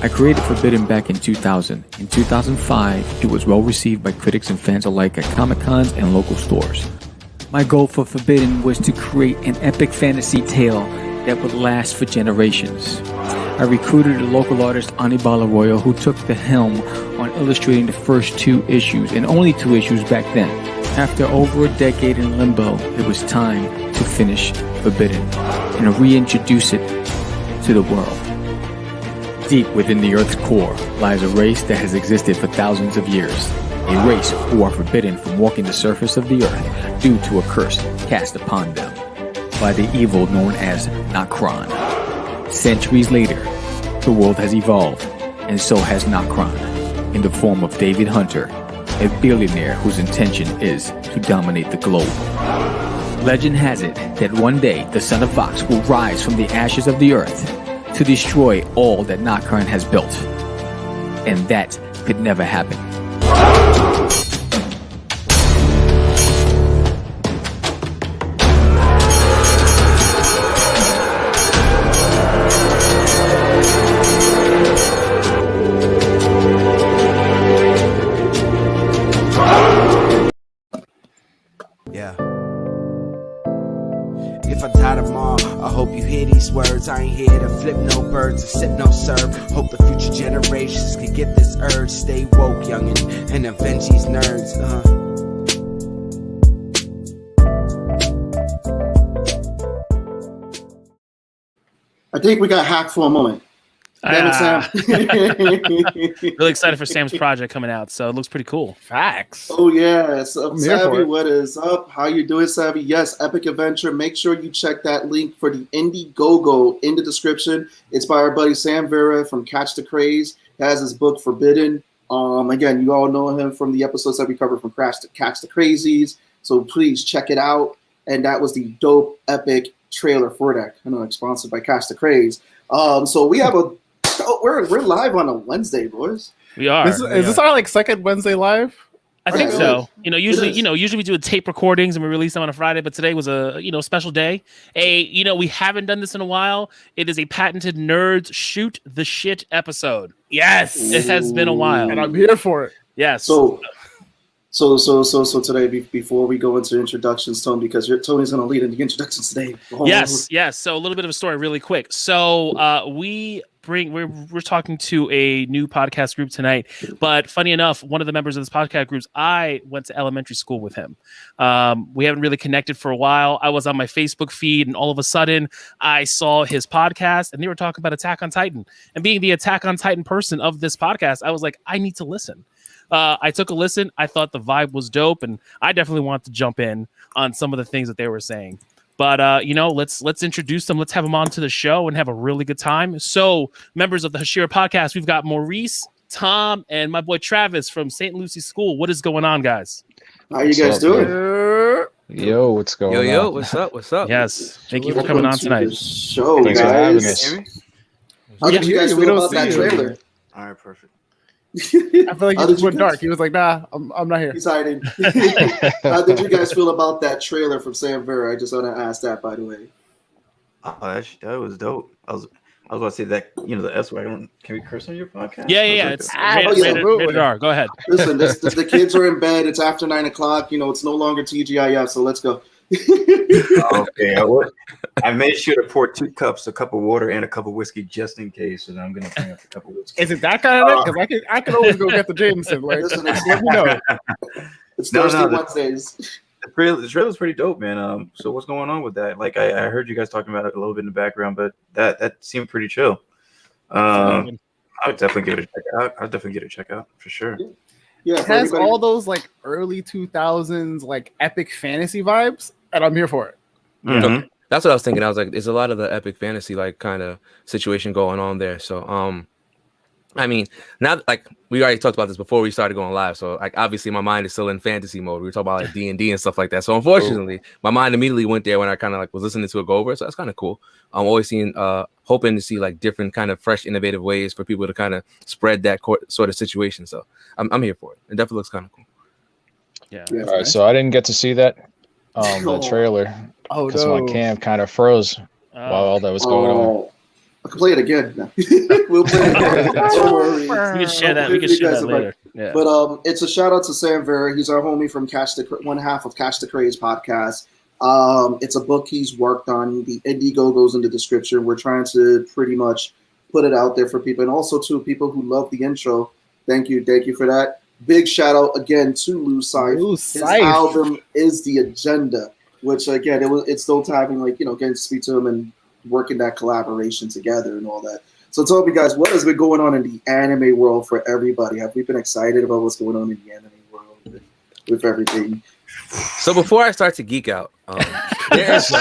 I created Forbidden back in 2000. In 2005, it was well received by critics and fans alike at Comic-Cons and local stores. My goal for Forbidden was to create an epic fantasy tale that would last for generations. I recruited a local artist, Anibal Arroyo, who took the helm on illustrating the first 2 issues, and only 2 issues back then. After over a decade in limbo, it was time to finish Forbidden and reintroduce it to the world. Deep within the Earth's core lies a race that has existed for thousands of years. A race who are forbidden from walking the surface of the Earth due to a curse cast upon them by the evil known as Nokron. Centuries later, the world has evolved, and so has Nokron, in the form of David Hunter, a billionaire whose intention is to dominate the globe. Legend has it that one day the Son of Vox will rise from the ashes of the Earth to destroy all that Nokron has built. And that could never happen. If I die tomorrow, I hope you hear these words. I ain't here to flip no birds or sip no serve. Hope the future generations can get this urge. Stay woke, youngin', and avenge these nerds. I think we got hacked for a moment. Damn it, Sam. Really excited for Sam's project coming out, so it looks pretty cool. Facts. Oh yeah, so Savvy, what is up? How you doing, Savvy? Yes, Epic Adventure. Make sure you check that link for the Indiegogo in the description. It's by our buddy Sam Vera from Catch the Craze. He has his book Forbidden. Again, you all know him from the episodes that we covered from Catch the Crazies. So please check it out. And that was the dope epic trailer for that. I know it's sponsored by Catch the Craze. So we have we're live on a Wednesday, boys. We are. Is this our second Wednesday live? I think so. Usually we do tape recordings and we release them on a Friday, but today was a special day. We haven't done this in a while. It is a patented nerds shoot the shit episode. Yes, it has been a while, and I'm here for it. Yes. So today, before we go into introductions, Tony, because Tony's going to lead in the introductions today. Yes. So a little bit of a story, really quick. So we're talking to a new podcast group tonight, but funny enough, one of the members of this podcast group, I went to elementary school with him. We haven't really connected for a while. I was on my Facebook feed, and all of a sudden, I saw his podcast, and they were talking about Attack on Titan. And being the Attack on Titan person of this podcast, I was like, I need to listen. I took a listen. I thought the vibe was dope, and I definitely want to jump in on some of the things that they were saying. But let's introduce them. Let's have them on to the show and have a really good time. So, members of the Hashira Podcast, we've got Maurice, Tom, and my boy Travis from St. Lucie School. What is going on, guys? How you guys doing? Yo, what's going on? Yo, what's up? Yes, thank you for coming on tonight. Show, Thanks for having us. How did you guys feel about that trailer? All right, perfect. I feel like he just went dark. He was like, "Nah, I'm not here." He's hiding. How did you guys feel about that trailer from Sam Vera? I just want to ask that, by the way. Oh, that was dope. I was about to say that the S word. Can we curse on your podcast? Yeah. It's rated R. Go ahead. Listen, the kids are in bed. It's after 9 o'clock. It's no longer TGIF. So let's go. Okay. I made sure to pour 2 cups, a cup of water, and a cup of whiskey just in case. And I'm gonna bring up a cup of whiskey. Is it that kind of thing? Because I can always go get the Jameson. Listen, let me know. It's Thursday Wednesdays. The trailer's pretty dope, man. So what's going on with that? Like I heard you guys talking about it a little bit in the background, but that seemed pretty chill. I would definitely give it a check out. I'd definitely get a check out for sure. Yeah, it has all those early 2000s epic fantasy vibes, and I'm here for it. Mm-hmm. That's what I was thinking. I was like, there's a lot of the epic fantasy kind of situation going on there. So I mean, now we already talked about this before we started going live. So obviously my mind is still in fantasy mode. We were talking about D&D and stuff like that. So unfortunately, my mind immediately went there when I kind of was listening to it go over. So that's kind of cool. I'm always hoping to see different kind of fresh, innovative ways for people to kind of spread that sort of situation. So I'm here for it. It definitely looks kind of cool. Yeah. All right, so I didn't get to see that trailer because my cam kind of froze while all that was going on. I can play it again. We'll play it again. Don't worry. We can share that. We can share that later. Yeah. But it's a shout out to Sam Vera. He's our homie from one half of Catch the Craze podcast. It's a book he's worked on. The Indiegogo's in the description. We're trying to pretty much put it out there for people, and also to people who love the intro. Thank you for that. Big shout out again to Lou Seif. His album is The Agenda, which again it's dope having getting to speak to him and working that collaboration together and all that. So tell me guys, what has been going on in the anime world for everybody? Have we been excited about what's going on in the anime world with everything? So before I start to geek out, there is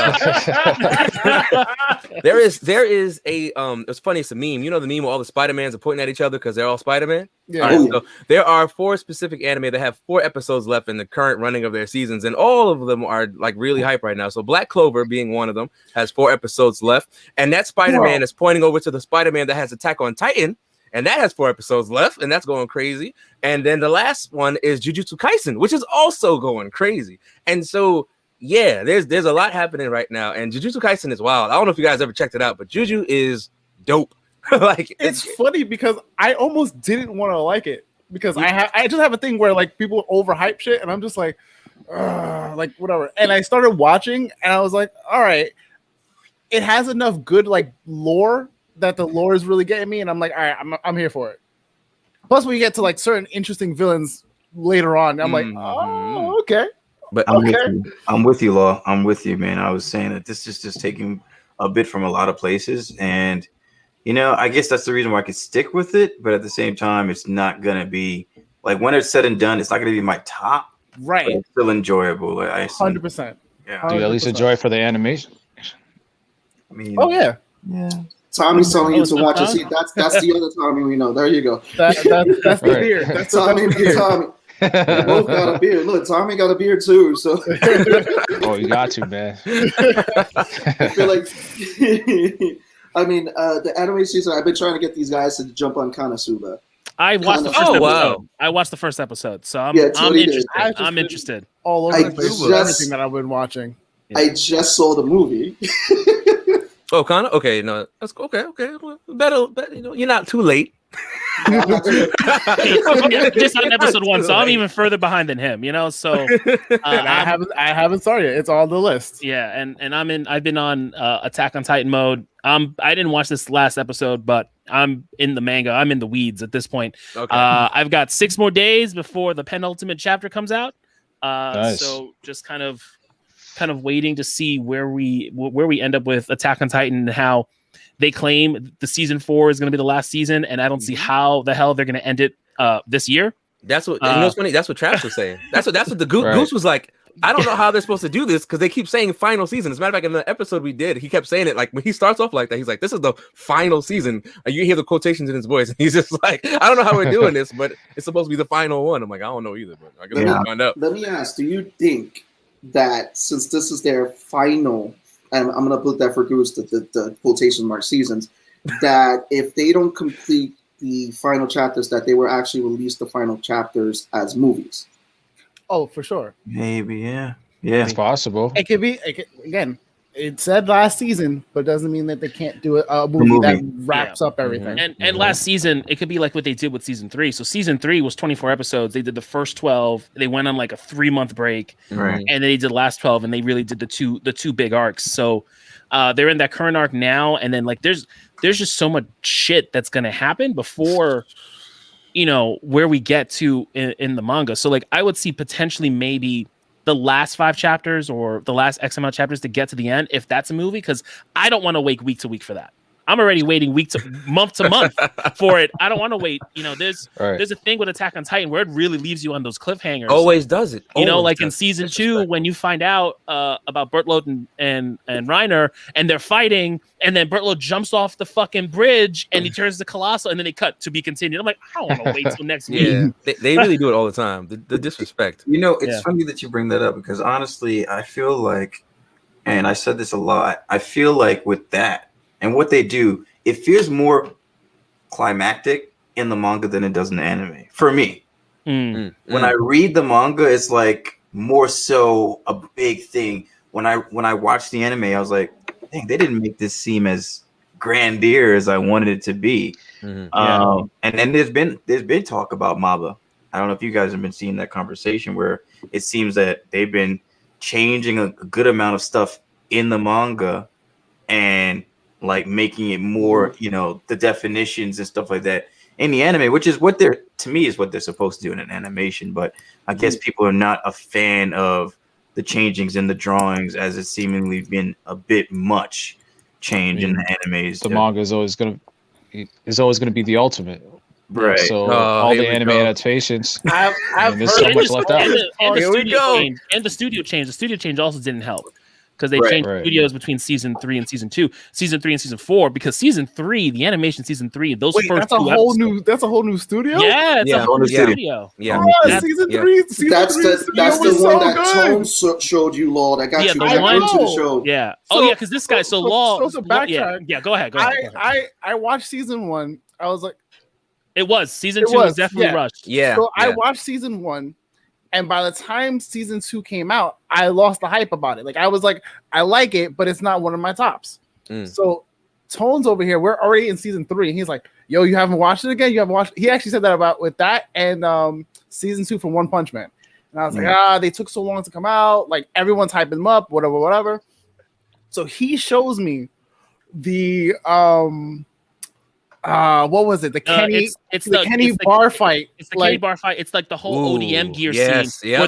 a it's funny, it's a meme. You know the meme where all the Spider-Mans are pointing at each other because they're all Spider-Man? Yeah. Right, so there are 4 specific anime that have 4 episodes left in the current running of their seasons, and all of them are really hype right now. So Black Clover, being one of them, has 4 episodes left, and that Spider-Man is pointing over to the Spider-Man that has Attack on Titan, and that has 4 episodes left, and that's going crazy. And then the last one is Jujutsu Kaisen, which is also going crazy. And so, yeah, there's a lot happening right now. And Jujutsu Kaisen is wild. I don't know if you guys ever checked it out, but Juju is dope. It's funny because I almost didn't want to like it because I just have a thing where people overhype shit, and I'm just whatever. And I started watching, and I was like, all right, it has enough good lore that the lore is really getting me, and I'm like, all right, I'm here for it. Plus, when you get to certain interesting villains later on, I'm like, oh, okay. But I'm with you, Law. I'm with you, man. I was saying that this is just taking a bit from a lot of places, and I guess that's the reason why I could stick with it. But at the same time, it's not gonna be when it's said and done. It's not gonna be my top. Right. But it's still enjoyable. 100%. Yeah. Do you at least enjoy for the animation? I mean, oh yeah. Tommy's telling you to watch it. See, that's the other Tommy we know. There you go. That's the beard. That's Tommy. We both got a beard. Look, Tommy got a beard too. So. Oh, you got to, man. I feel the anime season. I've been trying to get these guys to jump on Konosuba. I watched the first episode. Wow. I watched the first episode, so I'm interested. I'm interested. All over the place with everything that I've been watching. Yeah. I just saw the movie. Oh, kind of? Okay, no, that's okay. Better, you're not too late. Just on episode 1, so I'm even further behind than him. So I haven't started yet. It's on the list. Yeah, and I've been on Attack on Titan mode. I didn't watch this last episode, but I'm in the manga. I'm in the weeds at this point. Okay. I've got 6 more days before the penultimate chapter comes out. Nice. So just kind of waiting to see where we end up with Attack on Titan and how they claim the season 4 is going to be the last season, and I don't see how the hell they're going to end it this year. That's what what's funny. That's what Traps was saying. That's what the Goose was like. I don't know how they're supposed to do this because they keep saying final season. As a matter of fact, in the episode we did, he kept saying it when he starts off like that. He's like, "This is the final season." You hear the quotations in his voice, and he's just like, "I don't know how we're doing this, but it's supposed to be the final one." I'm like, "I don't know either, but I guess we'll find out." Let me ask: do you think that since this is their final, and I'm going to put that for Goose, the quotation mark seasons, that if they don't complete the final chapters, that they will actually release the final chapters as movies? Oh, for sure. Maybe, yeah. It's possible. It could be, again, it said last season, but it doesn't mean that they can't do a movie that wraps up everything. And last season, it could be like what they did with season 3. So season 3 was 24 episodes. They did the first 12. They went on a 3-month break, right? And then they did the last 12, and they really did the two big arcs. So they're in that current arc now, and then there's just so much shit that's gonna happen before where we get to in the manga. So I would see potentially maybe the last 5 chapters or the last X amount of chapters to get to the end, if that's a movie, because I don't want to wait week to week for that. I'm already waiting month to month for it. I don't want to wait. There's a thing with Attack on Titan where it really leaves you on those cliffhangers. Always does it. In season 2 when you find out about Bertoldt and Reiner, and they're fighting, and then Bertoldt jumps off the fucking bridge and he turns to Colossal, and then they cut to be continued. I'm like, I don't want to wait till next week. Yeah, they really do it all the time. The disrespect. It's funny that you bring that up because honestly, I feel like, and I said this a lot, I feel like with that, and what they do, it feels more climactic in the manga than it does in the anime. For me, when I read the manga, it's more so a big thing. When I watched the anime, I was like, dang, they didn't make this seem as grandeur as I wanted it to be. And then there's been talk about Maba. I don't know if you guys have been seeing that conversation where it seems that they've been changing a good amount of stuff in the manga and like making it more, the definitions and stuff like that in the anime, which is what they're supposed to do in an animation. But I guess people are not a fan of the changings in the drawings, as it's seemingly been a bit much change in the animes. The manga is always going to be the ultimate. Right. So all the anime adaptations, there's so much left out. And the studio change. The studio change also didn't help because they changed studios between season 3 and season 2, season 3 and season 4. Because season 3, the animation season 3, those first that's a whole new studio. Yeah, it's a whole new studio. Yeah, season 3. That's the one that Tone showed you, Law. That got you back into the show. Yeah. Because this guy. So Law. Yeah. Go ahead. I watched season 1. I was like, it was season 2 was definitely rushed. Yeah. So I watched season 1. And by the time season 2 came out, I lost the hype about it. Like I was like, I like it, but it's not one of my tops. So Tone's over here. We're already in season 3. And he's like, yo, you haven't watched it again? You haven't watched it? He actually said that about with that and season 2 from One Punch Man. And I was like, they took so long to come out. Like everyone's hyping them up, whatever. So he shows me the what was it? The Kenny, it's the Kenny bar fight. It's the Kenny bar fight. It's like the whole ODM gear scene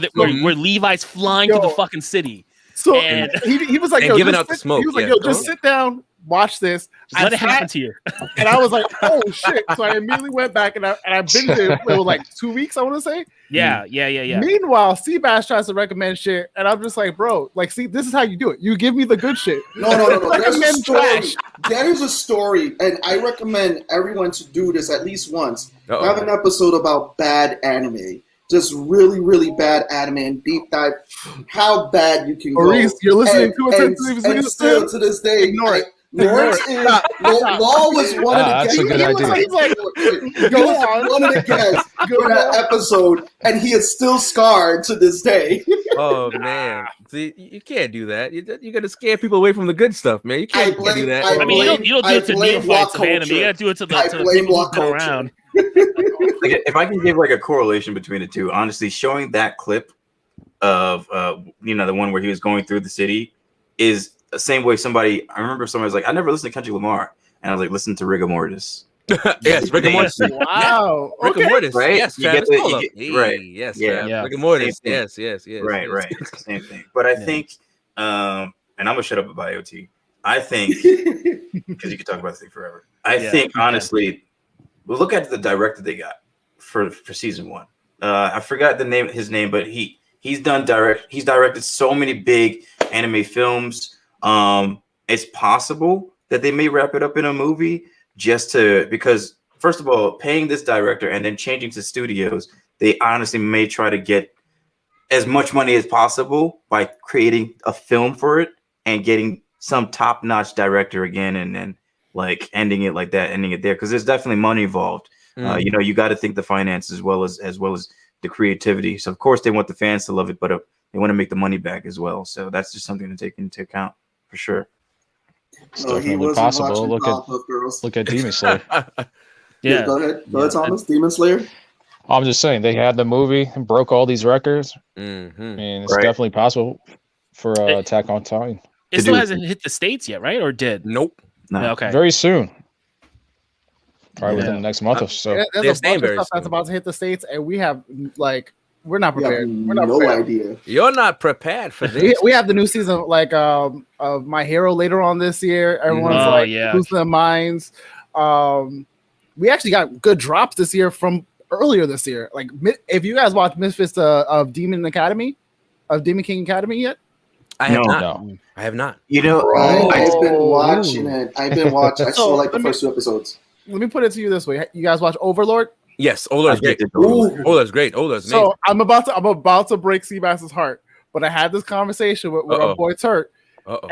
where Levi's flying to the fucking city. So and he was like, and giving out the smoke. He was like, yo, just sit down, watch this. Just let it happen to you. And I was like, oh shit. So I immediately went back and I binged it. It was like 2 weeks, I want to say. Yeah. Meanwhile, Seabass tries to recommend shit, and I'm just like, bro, like, see, this is how you do it. You give me the good shit. No. There's a story. There is a story, and I recommend everyone to do this at least once. Have an episode about bad anime. Just really, really bad anime and deep dive how bad you can Maurice, go. You're listening to it. And still to this day, ignore it. Law was one of the guests. That's a good idea. He was one of the guests for that episode, and he is still scarred to this day. Oh man, see, you can't do that. You're gonna scare people away from the good stuff, man. You can't do that. I mean, you don't do it to neophytes of anime. You gotta do it to the people who come around. Like, if I can give like a correlation between the two, honestly, showing that clip of the one where he was going through the city is the same way I remember somebody was like, I never listened to Kendrick Lamar, and I was like, listen to Rigor Mortis. Yes, Rigor Mortis. Wow. Rigor Mortis, right? Yes, right. Yes, yeah. Rigor Mortis. Yes. Right. Same thing. But I think, and I'm gonna shut up about IoT. I think because you could talk about this thing forever. I think honestly, we'll look at the director they got for season 1. I forgot his name, but he's directed so many big anime films. It's possible that they may wrap it up in a movie because first of all, paying this director and then changing to studios, they honestly may try to get as much money as possible by creating a film for it and getting some top-notch director again, and then like ending it there, because there's definitely money involved. You got to think the finance as well as the creativity. So of course they want the fans to love it, but they want to make the money back as well. So that's just something to take into account for sure. It's definitely possible. Look at Demon Slayer. Yeah, go ahead, Thomas. Demon Slayer. I'm just saying they had the movie and broke all these records, and it's definitely possible for Attack on Titan. It still hasn't hit the States yet, right? Or did? Nope. No. Okay. Very soon. Probably within the next month or so. There's a bunch of stuff that's about to hit the States, and we're not prepared. We're not no prepared. idea. You're not prepared for this. We have the new season of My Hero later on this year. Everyone's losing their minds. We actually got good drops this year from earlier this year. Like, if you guys watched Misfits of Demon King Academy yet? I have not. I have not. I've been watching it. I saw like the first 2 episodes. Let me put it to you this way: you guys watch Overlord? Yes, Overlord's great. Overlord's great. Overlord's amazing. So I'm about to break Seabass's heart, but I had this conversation with our boy Turt,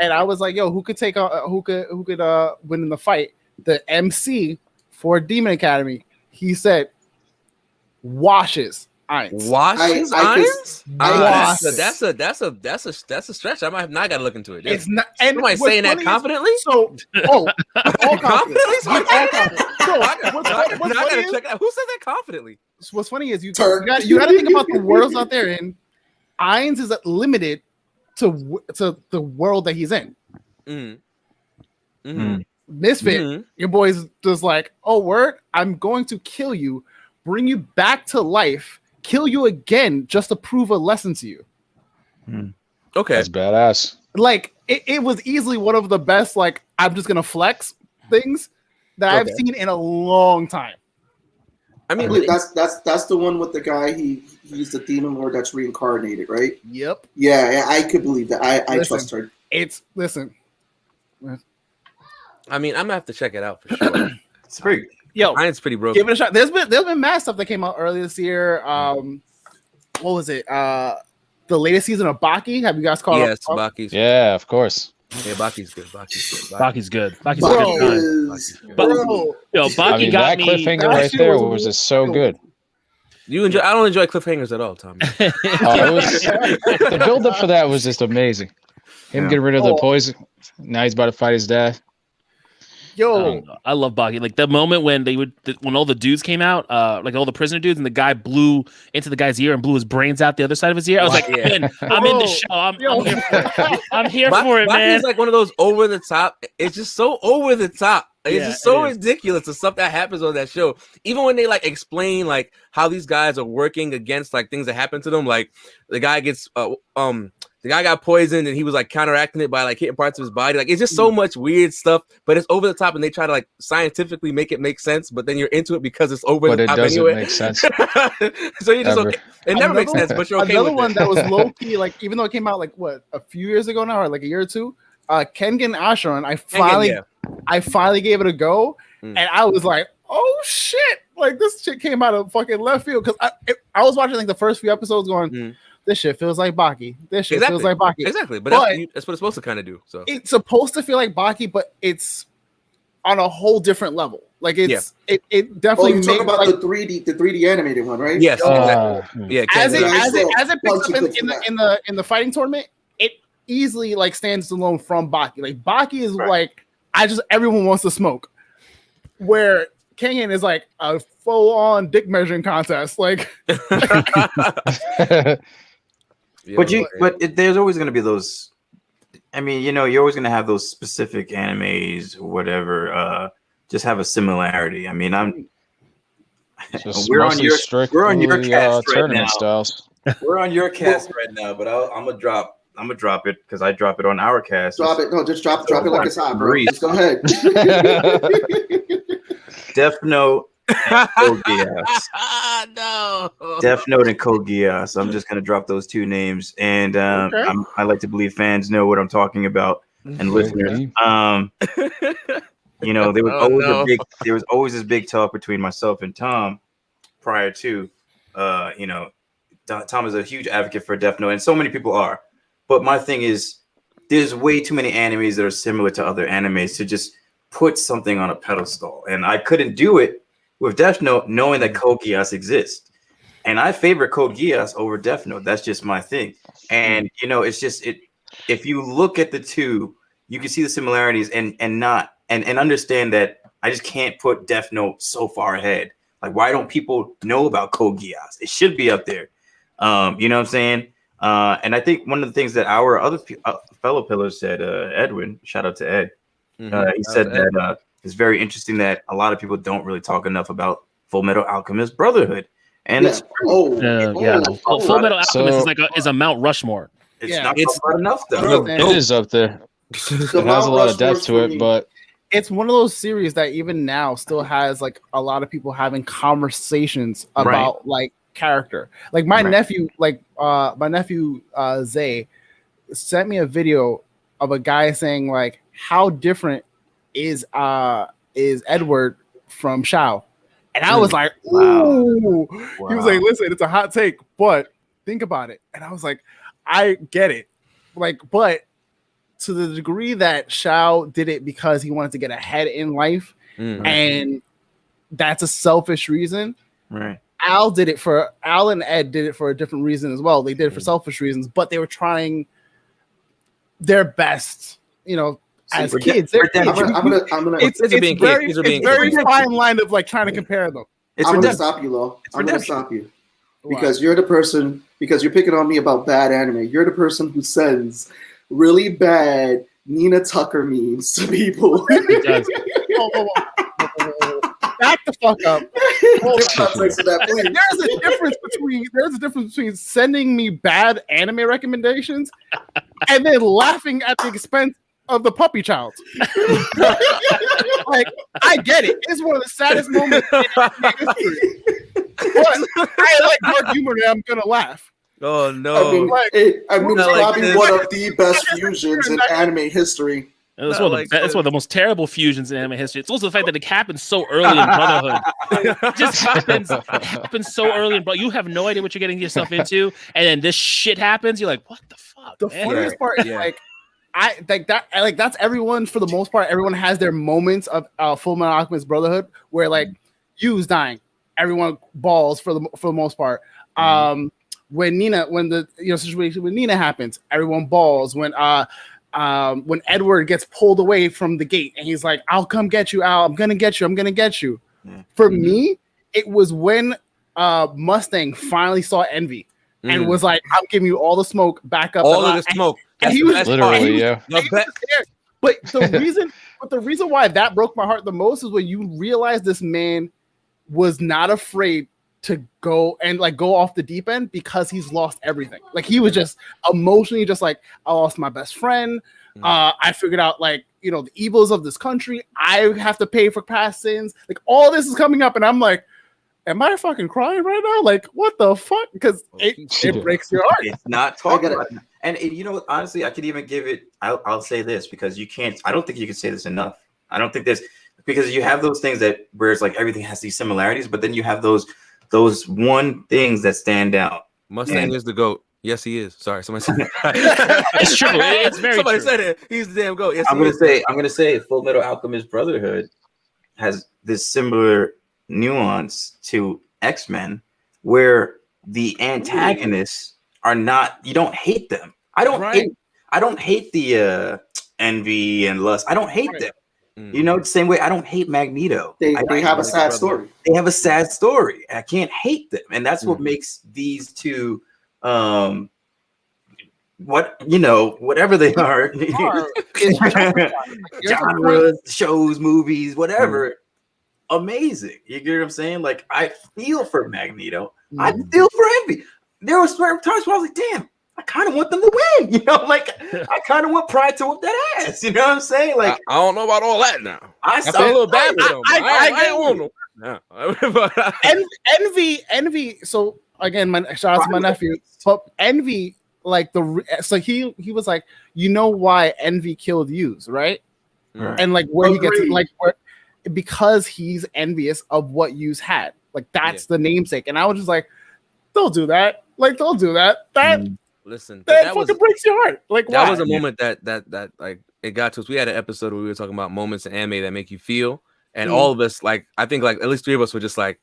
and I was like, "Yo, who could win in the fight?" The MC for Demon Academy, he said, Washes. Irons. Wash his irons? Wash. That's a stretch. I might not gotta look into it. It's not. And somebody saying that confidently. All confidently. So, I gotta check that. Who said that confidently? What's funny is you got to think about the worlds out there, and Irons is limited to the world that he's in. Misfit, your boy's just like, oh, word, I'm going to kill you, bring you back to life, kill you again just to prove a lesson to you. Okay, that's badass. Like it was easily one of the best. Like I'm just gonna flex things that I've seen in a long time. I mean, that's the one with the guy. He's the demon lord that's reincarnated, right? Yep. Yeah, I could believe that. I trust her. Listen. I mean, I'm gonna have to check it out for sure. It's pretty. Mine's pretty broken. Give it a shot. There's been mad stuff that came out earlier this year. What was it? The latest season of Baki. Have you guys caught up? Yes, Baki's. Yeah, of course. Yeah, Baki's good. Baki's good. Baki's Bro, good. But Baki got that me. cliffhanger right there was just so good. I don't enjoy cliffhangers at all, Tommy. The build up for that was just amazing. Him getting rid of the poison. Now he's about to fight his dad. I love Baki. Like the moment when when all the dudes came out, like all the prisoner dudes, and the guy blew into the guy's ear and blew his brains out the other side of his ear. I was like, I'm in the show. I'm here for it, man. Baki's like one of those over the top. It's just so over the top. It's just so ridiculous the stuff that happens on that show. Even when they like explain like how these guys are working against like things that happen to them, like the guy gets the guy got poisoned and he was like counteracting it by like hitting parts of his body. Like it's just so much weird stuff, but it's over the top and they try to like scientifically make it make sense, but then you're into it because it's over the top anyway. But it doesn't make sense. So you just okay. It never makes sense, but you're okay another with one it. that was low key, like even though it came out like what a few years ago now, or like a year or two, Kengan Ashran. I finally gave it a go, and I was like, oh shit! Like this shit came out of fucking left field because I was watching like the first few episodes going. This shit feels like Baki. This shit feels like Baki. Exactly, but that's what it's supposed to kind of do. So it's supposed to feel like Baki, but it's on a whole different level. Like it definitely. Oh, you talking about the 3D animated one, right? Yes, exactly. Yeah. As it picks up in the fighting tournament, it easily like stands alone from Baki. Like Baki is like everyone wants to smoke, where Kengan is like a full on dick measuring contest. Like. There's always going to be those. I mean, you're always going to have those specific animes, or whatever. Just have a similarity. I mean, we're on your cast right now. Styles. We're on your cast right now, but I'm gonna drop it because I drop it on our cast. Drop it. No, just drop it like it's hot, bro. Just go ahead. Death Note. Code Geass. No. Death Note and Code Geass. I'm just gonna drop those two names, and I like to believe fans know what I'm talking about, and listeners. There was always this big talk between myself and Tom prior to, Tom is a huge advocate for Death Note, and so many people are. But my thing is, there's way too many animes that are similar to other animes to just put something on a pedestal, and I couldn't do it with Death Note, knowing that Code Geass exists. And I favor Code Geass over Death Note. That's just my thing. And, it's just, if you look at the two, you can see the similarities and understand that I just can't put Death Note so far ahead. Like, why don't people know about Code Geass? It should be up there. You know what I'm saying? And I think one of the things that our other fellow pillars said, Edwin, shout out to Ed. He said that it's very interesting that a lot of people don't really talk enough about Full Metal Alchemist Brotherhood, and it's Full Metal Alchemist is a Mount Rushmore. It's not enough though. It is up there. It has a lot of depth to it, but it's one of those series that even now still has like a lot of people having conversations about like character. Like my nephew, Zay sent me a video of a guy saying like, how different is Edward from Shao? And I was like, ooh. Wow. He was like, listen, it's a hot take, but think about it. And I was like, I get it. Like, but to the degree that Shao did it because he wanted to get ahead in life, and that's a selfish reason. Right. Al and Ed did it for a different reason as well. They did it for selfish reasons, but they were trying their best, as kids. It's very fine line of like trying to compare them. I'm going to stop you, Lo. I'm going to stop you. Because you're the person, because you're picking on me about bad anime. You're the person who sends really bad Nina Tucker memes to people. Back the fuck up. There's a difference between sending me bad anime recommendations and then laughing at the expense of the puppy child. Like, I get it. It's one of the saddest moments in history. But I like dark humor and I'm gonna laugh. Oh no! It's probably one of the best fusions in anime history. That's one of the most terrible fusions in anime history. It's also the fact that it happens so early in Brotherhood. It just happens so early in Brotherhood. You have no idea what you're getting yourself into, and then this shit happens. You're like, what the fuck? The funniest part is that's everyone for the most part. Everyone has their moments of Full Metal Alchemist Brotherhood where like Yu's dying. Everyone balls for the most part. When the situation with Nina happens, everyone balls. When Edward gets pulled away from the gate and he's like, "I'll come get you, Al. I'm gonna get you." For me, it was when Mustang finally saw Envy and was like, "I'm giving you all the smoke, back up, all of the smoke." And he was literally, But the reason why that broke my heart the most is when you realize this man was not afraid to go off the deep end because he's lost everything. Like he was just emotionally just like, I lost my best friend. I figured out the evils of this country. I have to pay for past sins. Like all this is coming up and I'm like, am I fucking crying right now? Like what the fuck? Because it breaks your heart. It's not talking about it. And honestly, I could even give it, I'll say this because I don't think you can say this enough. I don't think this, because you have those things where it's like everything has these similarities, but then you have those one things that stand out. Mustang is the GOAT. Yes, he is. Sorry, somebody said it. It's true. It's very somebody true. said it. He's the damn GOAT. Yes, I'm gonna say Full Metal Alchemist Brotherhood has this similar nuance to X-Men, where the antagonists are not. You don't hate them. I don't hate the Envy and Lust. I don't hate them. The same way I don't hate Magneto. They have a sad story. They have a sad story. I can't hate them, and that's what makes these two, whatever they are, genres, shows, movies, whatever, amazing. You get what I'm saying? Like I feel for Magneto. I feel for Envy. There were certain times where I was like, damn. I kind of want them to win, I kind of want Pride to whoop that ass. You know what I'm saying? Like, I don't know about all that now. I feel a little bad for them. I don't know. Envy. So again, shout out to my nephew. But Envy, he was like, you know why Envy killed Yous, right? And like where he gets because he's envious of what Yous had. Like that's the namesake. And I was just like, don't do that. Like don't do that. Listen, that fucking breaks your heart. Like that was a moment that like it got to us. We had an episode where we were talking about moments in anime that make you feel, and all of us, like I think, like at least 3 of us were just like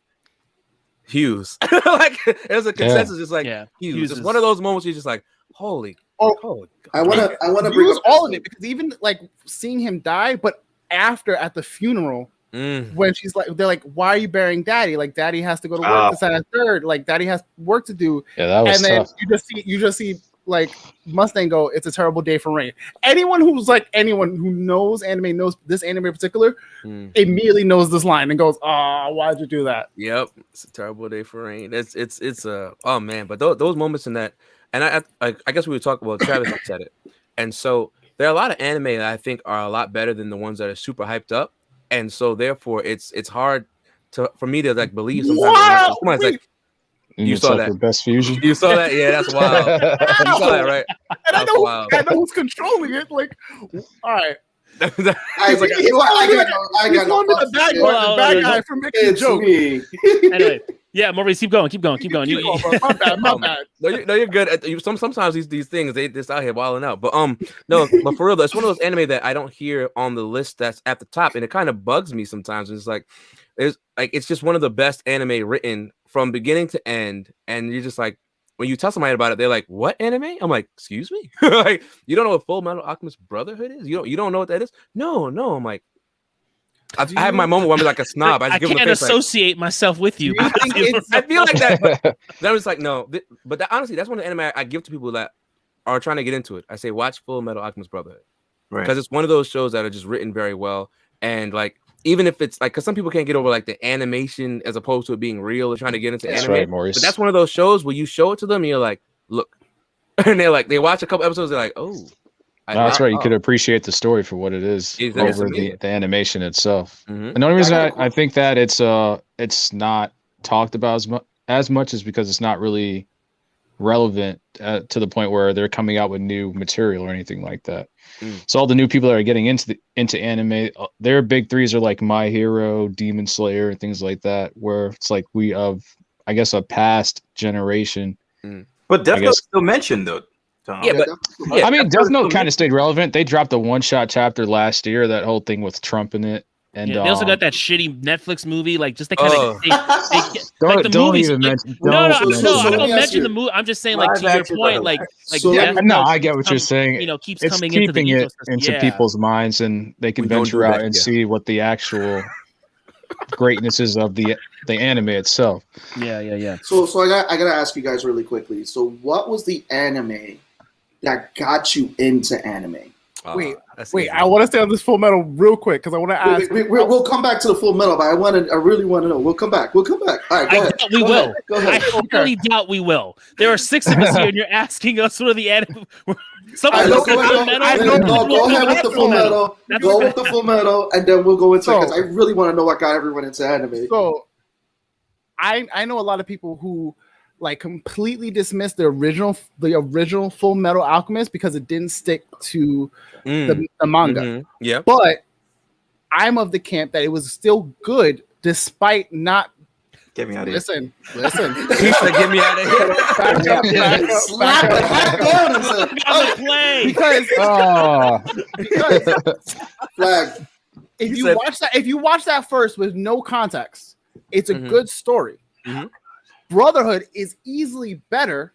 Hughes. Like there's a consensus, just like Hughes. It's one of those moments where you're just like, holy. God. I want to bring up all of it because even like seeing him die, but after at the funeral. When she's like, they're like, why are you burying Daddy? Like, Daddy has to go to work this and third. Like, Daddy has work to do. Yeah, that was and then tough. you just see like Mustang go, it's a terrible day for rain. Anyone who knows anime knows this anime in particular immediately knows this line and goes, why'd you do that? Yep, it's a terrible day for rain. It's oh man, but those moments in that, and I guess we were talking about Travis said it, and so there are a lot of anime that I think are a lot better than the ones that are super hyped up. And so, therefore, it's hard for me to like believe. Sometimes somebody's like, "You saw that best fusion? You saw that? Yeah, that's wild. You saw that, right?" And I know who's controlling it. Like, all right. I got no the bad guy for making a joke. Anyway, yeah, Maurice, keep going. My bad. No, you're good. Sometimes these things they just out here wilding out. But but for real, it's one of those anime that I don't hear on the list that's at the top, and it kind of bugs me sometimes. It's like it's just one of the best anime written from beginning to end, and you're just like, when you tell somebody about it, they're like, "What anime?" I'm like, "Excuse me, like you don't know what Full Metal Alchemist Brotherhood is? You don't know what that is? No. I'm like, I have my moment where I'm like a snob. I can't associate myself with you. I feel like that, but then I was like, no. But honestly, that's one of the anime I give to people that are trying to get into it. I say, watch Full Metal Alchemist Brotherhood, right? Because it's one of those shows that are just written very well, and like. Even if it's like, because some people can't get over like the animation as opposed to it being real or trying to get into anime. Right, Maurice. But that's one of those shows where you show it to them and you're like, look. And they're like, they watch a couple episodes, they're like, oh. That's right. You could appreciate the story for what it is over the animation itself. Mm-hmm. And the only reason I think that it's not talked about as much is because it's not really relevant to the point where they're coming out with new material or anything like that. So all the new people that are getting into anime, their big threes are like My Hero, Demon Slayer, and things like that, where it's like we have, I guess, a past generation. But Death Note still mentioned though. Tom. Yeah, but I mean, Death Note kind of stayed relevant. They dropped a one-shot chapter last year, that whole thing with Trump in it. And they also got that shitty Netflix movie, like just to kind of don't even mention. No, I don't mention the movie. I'm just saying, like to your point, like I get what you're saying. Keeps it's coming keeping into into people's minds, and they can venture out and see what the actual greatness is of the anime itself. Yeah. So I gotta ask you guys really quickly. So what was the anime that got you into anime? Wait! I want to stay on this Full Metal real quick because I want to ask. We'll come back to the Full Metal, but I really want to know. We'll come back. All right, go ahead. We will. Go ahead. I highly doubt we will. There are 6 of us here, and you're asking us what are the anime. Go ahead with the Full Metal. Go with the Full Metal, and then we'll go into it because I really want to know what got everyone into anime. So, I know a lot of people who like completely dismissed the original Full Metal Alchemist because it didn't stick to the manga. Mm-hmm. Yeah, but I'm of the camp that it was still good despite not. Get me out of here. Listen. He said, "Get me out of here." Slap the heck down because flag. If you watch that first with no context, it's a good story. Mm-hmm. Brotherhood is easily better,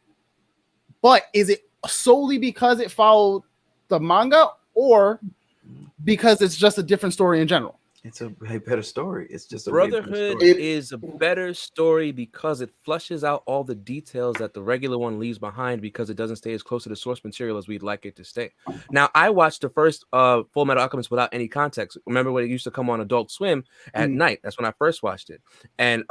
but is it solely because it followed the manga or because it's just a different story in general? It's a better story. It's just a Brotherhood is a better story because it flushes out all the details that the regular one leaves behind because it doesn't stay as close to the source material as we'd like it to stay. Now, I watched the first Full Metal Alchemist without any context. Remember when it used to come on Adult Swim at night? That's when I first watched it. And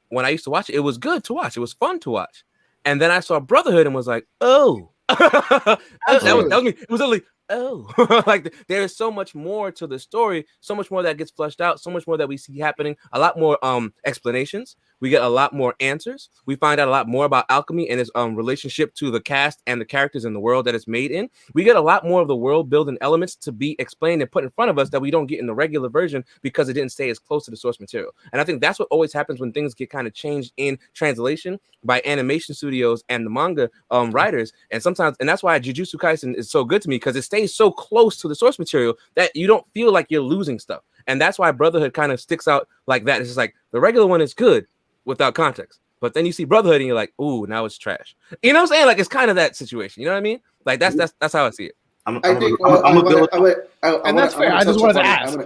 when I used to watch it, it was good to watch. It was fun to watch. And then I saw Brotherhood and was like, oh. that was me. It was literally, oh. Like there's so much more to the story, so much more that gets flushed out, so much more that we see happening, a lot more explanations. We get a lot more answers. We find out a lot more about alchemy and its relationship to the cast and the characters in the world that it's made in. We get a lot more of the world building elements to be explained and put in front of us that we don't get in the regular version because it didn't stay as close to the source material. And I think that's what always happens when things get kind of changed in translation by animation studios and the manga writers. And sometimes, and that's why Jujutsu Kaisen is so good to me because it stays so close to the source material that you don't feel like you're losing stuff. And that's why Brotherhood kind of sticks out like that. It's just like the regular one is good without context, but then you see Brotherhood and you're like, ooh, now it's trash. You know what I'm saying? Like it's kind of that situation. You know what I mean? Like that's how I see it. And that's fair. I just wanted to ask.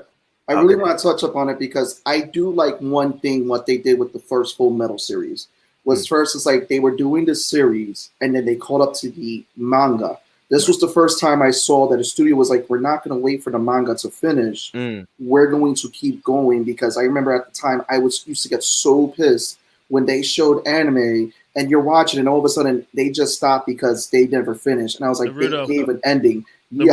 I really want to touch up on it because I do like one thing what they did with the first Full Metal series was first it's like they were doing the series and then they called up to the manga. This was the first time I saw that a studio was like, we're not going to wait for the manga to finish. We're going to keep going because I remember at the time I used to get so pissed when they showed anime and you're watching and all of a sudden they just stopped because they never finished. And I was like, they gave an ending. So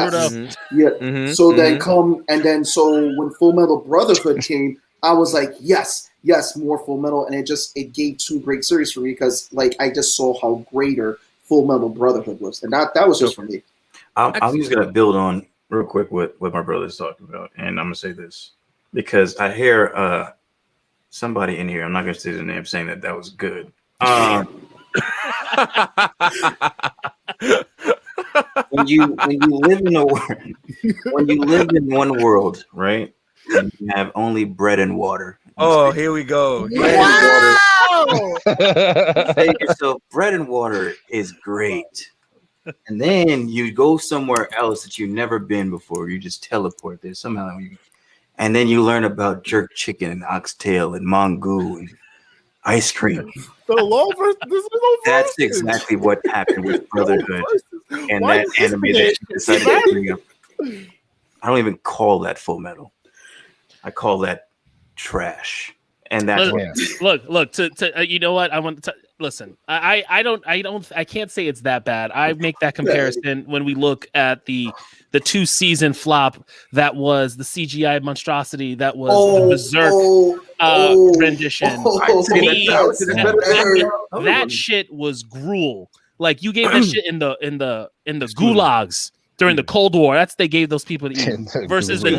when Full Metal Brotherhood came, I was like, yes, more Full Metal. And it gave 2 great series for me because like I just saw how greater Full Metal Brotherhood was, and that was just for me. I'm just gonna build on real quick what my brother's talking about, and I'm gonna say this because I hear somebody in here. I'm not gonna say the name, saying that was good. When you live in one world, right, and you have only bread and water, Oh, here we go. Wow! Say to yourself, bread and water is great. And then you go somewhere else that you've never been before. You just teleport there somehow. And then you learn about jerk chicken and oxtail and mongoose and ice cream. That's exactly what happened with Brotherhood and that anime that you decided to bring up. I don't even call that Full Metal. I call that trash. And that's look. You know what? I want to listen. I can't say it's that bad. I make that comparison when we look at the 2-season flop that was the CGI monstrosity that was the Berserk rendition. That shit was gruel. Like you gave that shit in the gulags during the Cold War. That's what they gave those people to eat. Versus the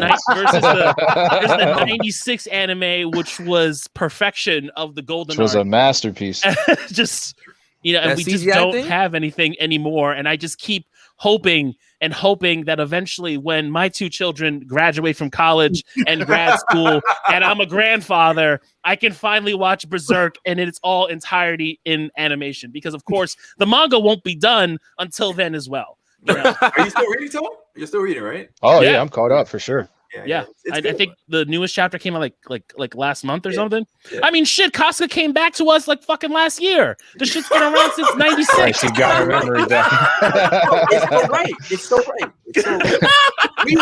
96 anime, which was perfection of the golden. Which was a masterpiece. Just and we just don't have anything anymore. And I just keep hoping that eventually when my 2 children graduate from college and grad school and I'm a grandfather, I can finally watch Berserk and it's all entirety in animation. Because of course the manga won't be done until then as well. Are you still reading, Tom? You're still reading, right? Oh yeah, I'm caught up for sure. Yeah. I think the newest chapter came out like last month or something. Yeah. I mean, shit, Casca came back to us like fucking last year. The shit's been around since '96. You gotta remember that. It's so right. We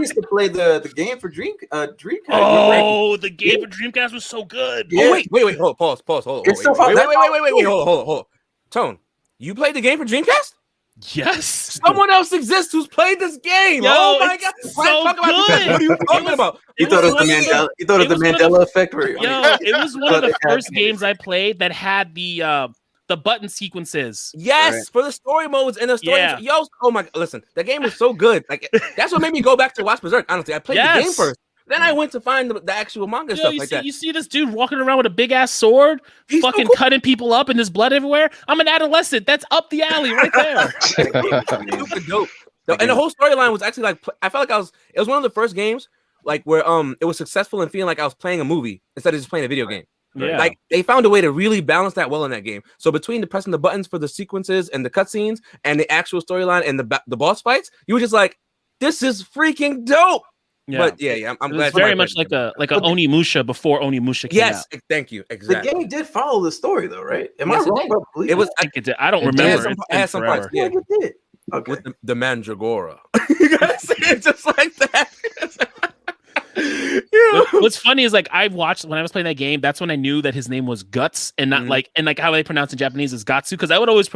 used to play the game for Dreamcast. Oh, the game for Dreamcast was so good. Yeah. Oh wait, hold, pause, hold on. Wait, hold. Tone, you played the game for Dreamcast? Yes. Someone else exists who's played this game. Oh my god. So good. What are you talking about? You thought it was the Mandela effect? It was one of the first games I played that had the button sequences. Yes, for the story modes and the story. Yeah. Oh my, listen, that game was so good. Like that's what made me go back to watch Berserk. Honestly, I played the game first. Then I went to find the actual manga stuff like that. You see this dude walking around with a big ass sword, fucking cutting people up, and there's blood everywhere. I'm an adolescent. That's up the alley right there. Super dope. And the whole storyline was actually like I felt like it was one of the first games like where it was successful in feeling like I was playing a movie instead of just playing a video game. Yeah. Like they found a way to really balance that well in that game. So between the pressing the buttons for the sequences and the cutscenes and the actual storyline and the boss fights, you were just like, this is freaking dope. Yeah. But I'm glad. It's very much like a Onimusha before Onimusha came out. Yes, thank you. Exactly. The game did follow the story though, right? Am I wrong? It was. I think it did. I don't remember. It had some parts. Yeah, it did. Okay. With the Mandragora. You gotta say it just like that. What's funny is like I watched when I was playing that game. That's when I knew that his name was Guts and not like how they pronounce in Japanese is Gatsu, because I would always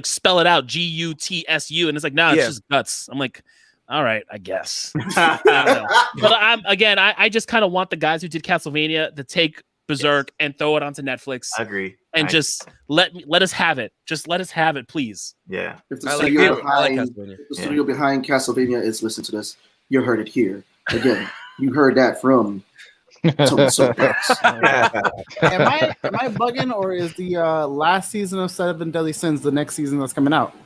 spell it out Gutsu, and it's like it's just Guts. I'm like, all right, I guess. But I just kind of want the guys who did Castlevania to take Berserk and throw it onto Netflix. I agree. And just let us have it. Just let us have it, please. Yeah. If the studio behind Castlevania is listening to this, you heard it here. Again, you heard that from Tony Soapbox. Am I bugging, or is the last season of 7 Deadly Sins the next season that's coming out?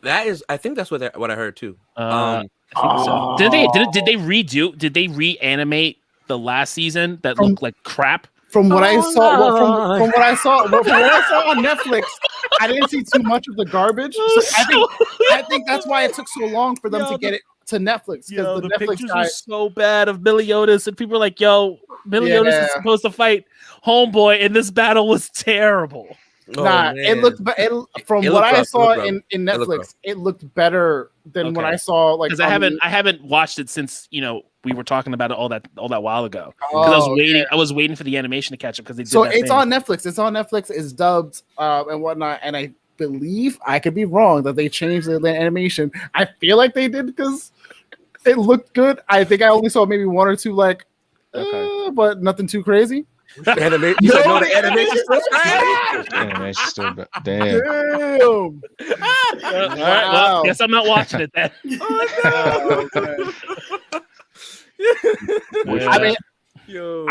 I think that's what I heard too. I think so. Did they reanimate the last season that looked like crap? From what I saw, from what I saw on Netflix, I didn't see too much of the garbage. So I think that's why it took so long for them to get it to Netflix, because the Netflix pictures were so bad of Meliodas, and people were like, "Yo, Meliodas is supposed to fight Homeboy, and this battle was terrible." It looked. From what I saw in Netflix, it looked better than what I saw. Like, because I haven't watched it since we were talking about it all that while ago. Because I was waiting for the animation to catch up, because they did. So it's on Netflix. It's on Netflix. It's dubbed and whatnot. And I believe, I could be wrong, that they changed the animation. I feel like they did because it looked good. I think I only saw maybe one or two but nothing too crazy. The animation still bad. Damn. All right, well, guess I'm not watching it then. I mean,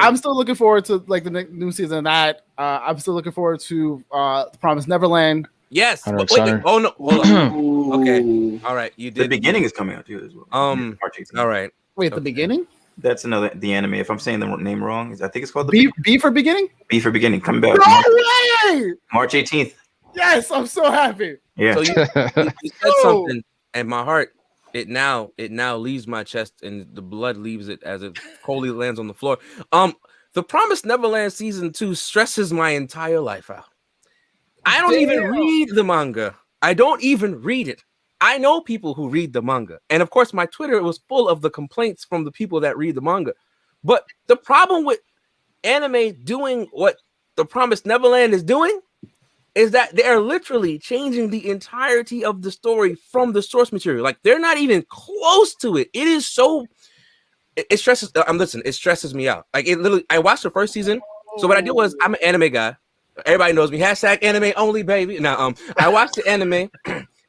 I'm still looking forward to the new season of that. I'm still looking forward to The Promised Neverland. Yes. Wait, oh no. Hold on. Okay. All right. You did. The beginning is coming out too as well. All right. Wait, the beginning? That's the anime. If I'm saying the name wrong, I think it's called B for Beginning. B for Beginning. Coming back. No way! March 18th. Yes, I'm so happy. Yeah. So you said something, and my heart, it now leaves my chest, and the blood leaves it as it coldly lands on the floor. The Promised Neverland season 2 stresses my entire life out. I don't even read the manga. I don't even read it. I know people who read the manga. And of course, my Twitter was full of the complaints from the people that read the manga. But the problem with anime doing what The Promised Neverland is doing is that they are literally changing the entirety of the story from the source material. Like, they're not even close to it. It is so... It stresses... it stresses me out. Like, it literally... I watched the first season. So what I did was, I'm an anime guy. Everybody knows me. # anime only, baby. Now, I watched the anime...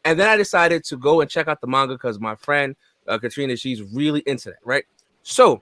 And then I decided to go and check out the manga because my friend Katrina, she's really into that, right? So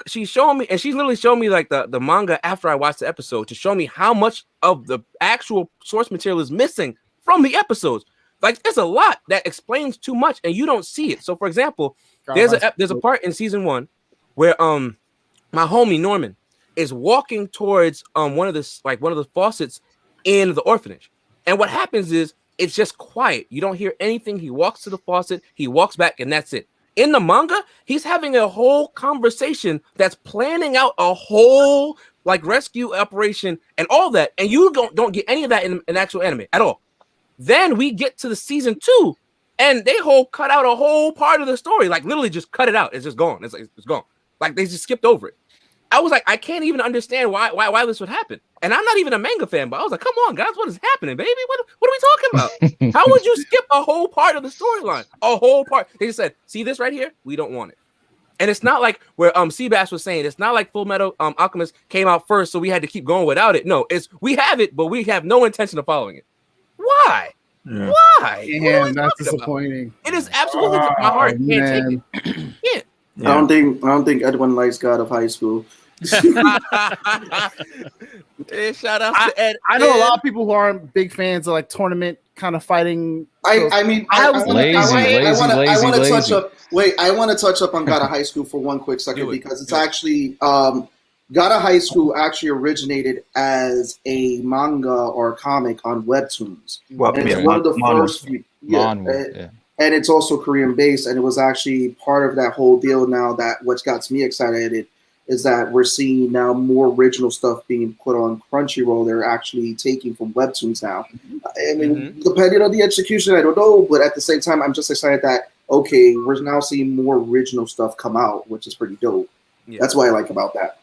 she's showing me, and she's literally showing me like the manga after I watched the episode to show me how much of the actual source material is missing from the episodes. Like, there's a lot that explains too much, and you don't see it. So, for example, there's a part in season 1 where my homie Norman is walking towards one of the faucets in the orphanage, and what happens is, it's just quiet. You don't hear anything. He walks to the faucet. He walks back, and that's it. In the manga, he's having a whole conversation that's planning out a whole like rescue operation and all that, and you don't get any of that in actual anime at all. Then we get to the season 2, and they cut out a whole part of the story. Like, literally just cut it out. It's just gone. It's gone. Like, they just skipped over it. I was like, I can't even understand why this would happen. And I'm not even a manga fan, but I was like, come on, guys, what is happening, baby? What are we talking about? How would you skip a whole part of the storyline? A whole part. They just said, see this right here? We don't want it. And it's not like where Seabass was saying, it's not like Full Metal Alchemist came out first, so we had to keep going without it. No, it's we have it, but we have no intention of following it. Why? Yeah. Why? Damn, that's disappointing. It is absolutely my heart can't take it. Yeah. I don't think anyone likes God of High School. Shout out to Ed. I know a lot of people who aren't big fans of like tournament kind of fighting. I want to touch up on God of High School for one quick second because it's actually God of High School actually originated as a manga or comic on Webtoons. And it's one of the first few. And it's also Korean based, and it was actually part of that whole deal. Now that what got me excited is that we're seeing now more original stuff being put on Crunchyroll. They're actually taking from Webtoons now. I mean, depending on the execution, I don't know, but at the same time, I'm just excited that we're now seeing more original stuff come out, which is pretty dope. Yeah. That's what I like about that.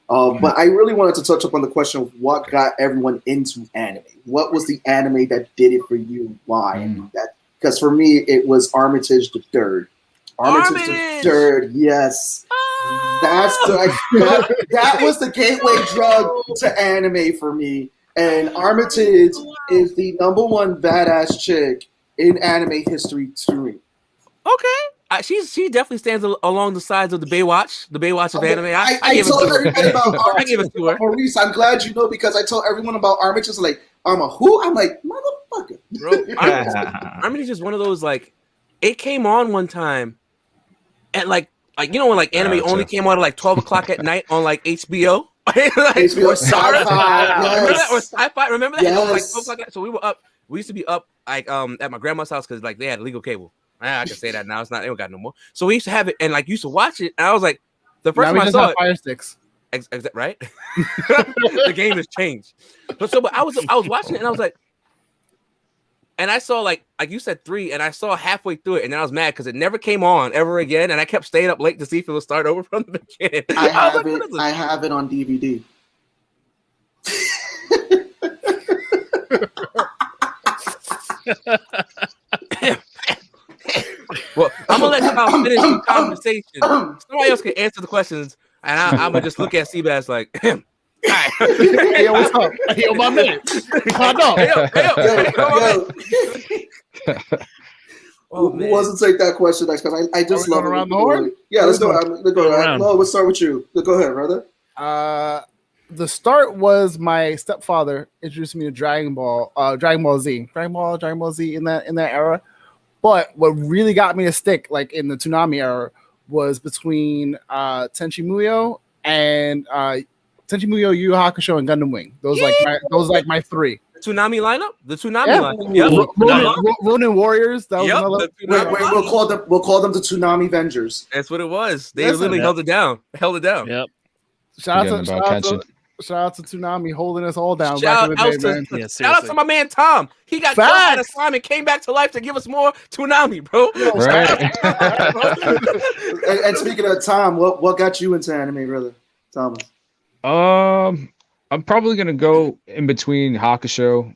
But I really wanted to touch up on the question of what got everyone into anime. What was the anime that did it for you? Why? Because for me, it was Armitage the Third. Armitage the Third, yes. That was the gateway drug to anime for me. And Armitage is the #1 badass chick in anime history to me. Okay. She definitely stands along the sides of the Baywatch of anime. I told everybody about Armitage. Maurice, I'm glad you know because I told everyone about Armitage. Like, I'm a who? I'm like, motherfucker. Bro, Armitage is one of those, like, it came on one time at like you know when like anime only came out at like 12 o'clock at night on like HBO? HBO or Sci-Fi. Or Sci-Fi. Remember that? Yes. Like 12 o'clock. So we were up. We used to be up like at my grandma's house because like they had legal cable. I can say that now. It's not. They don't got no more. So we used to have it and like used to watch it. And I was like, the first time I saw it, Fire Sticks. Right? The game has changed. But I was watching it and I was like, and I saw like you said 3, and I saw halfway through it, and then I was mad because it never came on ever again, and I kept staying up late to see if it would start over from the beginning. I have it on DVD. Well, I'm gonna let y'all finish the conversation. Somebody else can answer the questions, and I'm gonna just look at Seabass like. Hey, yo, what's up? Hey, yo, my man. Hot dog. Who wants to take that question next? Because I just love around the horn. Yeah, let's go. No, let's start with you. Go ahead, brother. The start was my stepfather introduced me to Dragon Ball Z in that era. But what really got me to stick, like in the Toonami era, was between Tenchi Muyo and Tenchi Muyo, Yu Yu Hakusho, and Gundam Wing. Those like my three. Tsunami lineup? The Tsunami lineup. Yep. Ronin Warriors. That was another. We'll call them the Tsunami Vengers. That's what it was. They literally held it down. Yep. Shout out to Tsunami holding us all down back in the day, man. Yeah, shout out to my man Tom. He got killed by the slime and came back to life to give us more Tsunami, bro. Right. and speaking of Tom, what got you into anime, brother? Thomas. I'm probably gonna go in between Hakusho.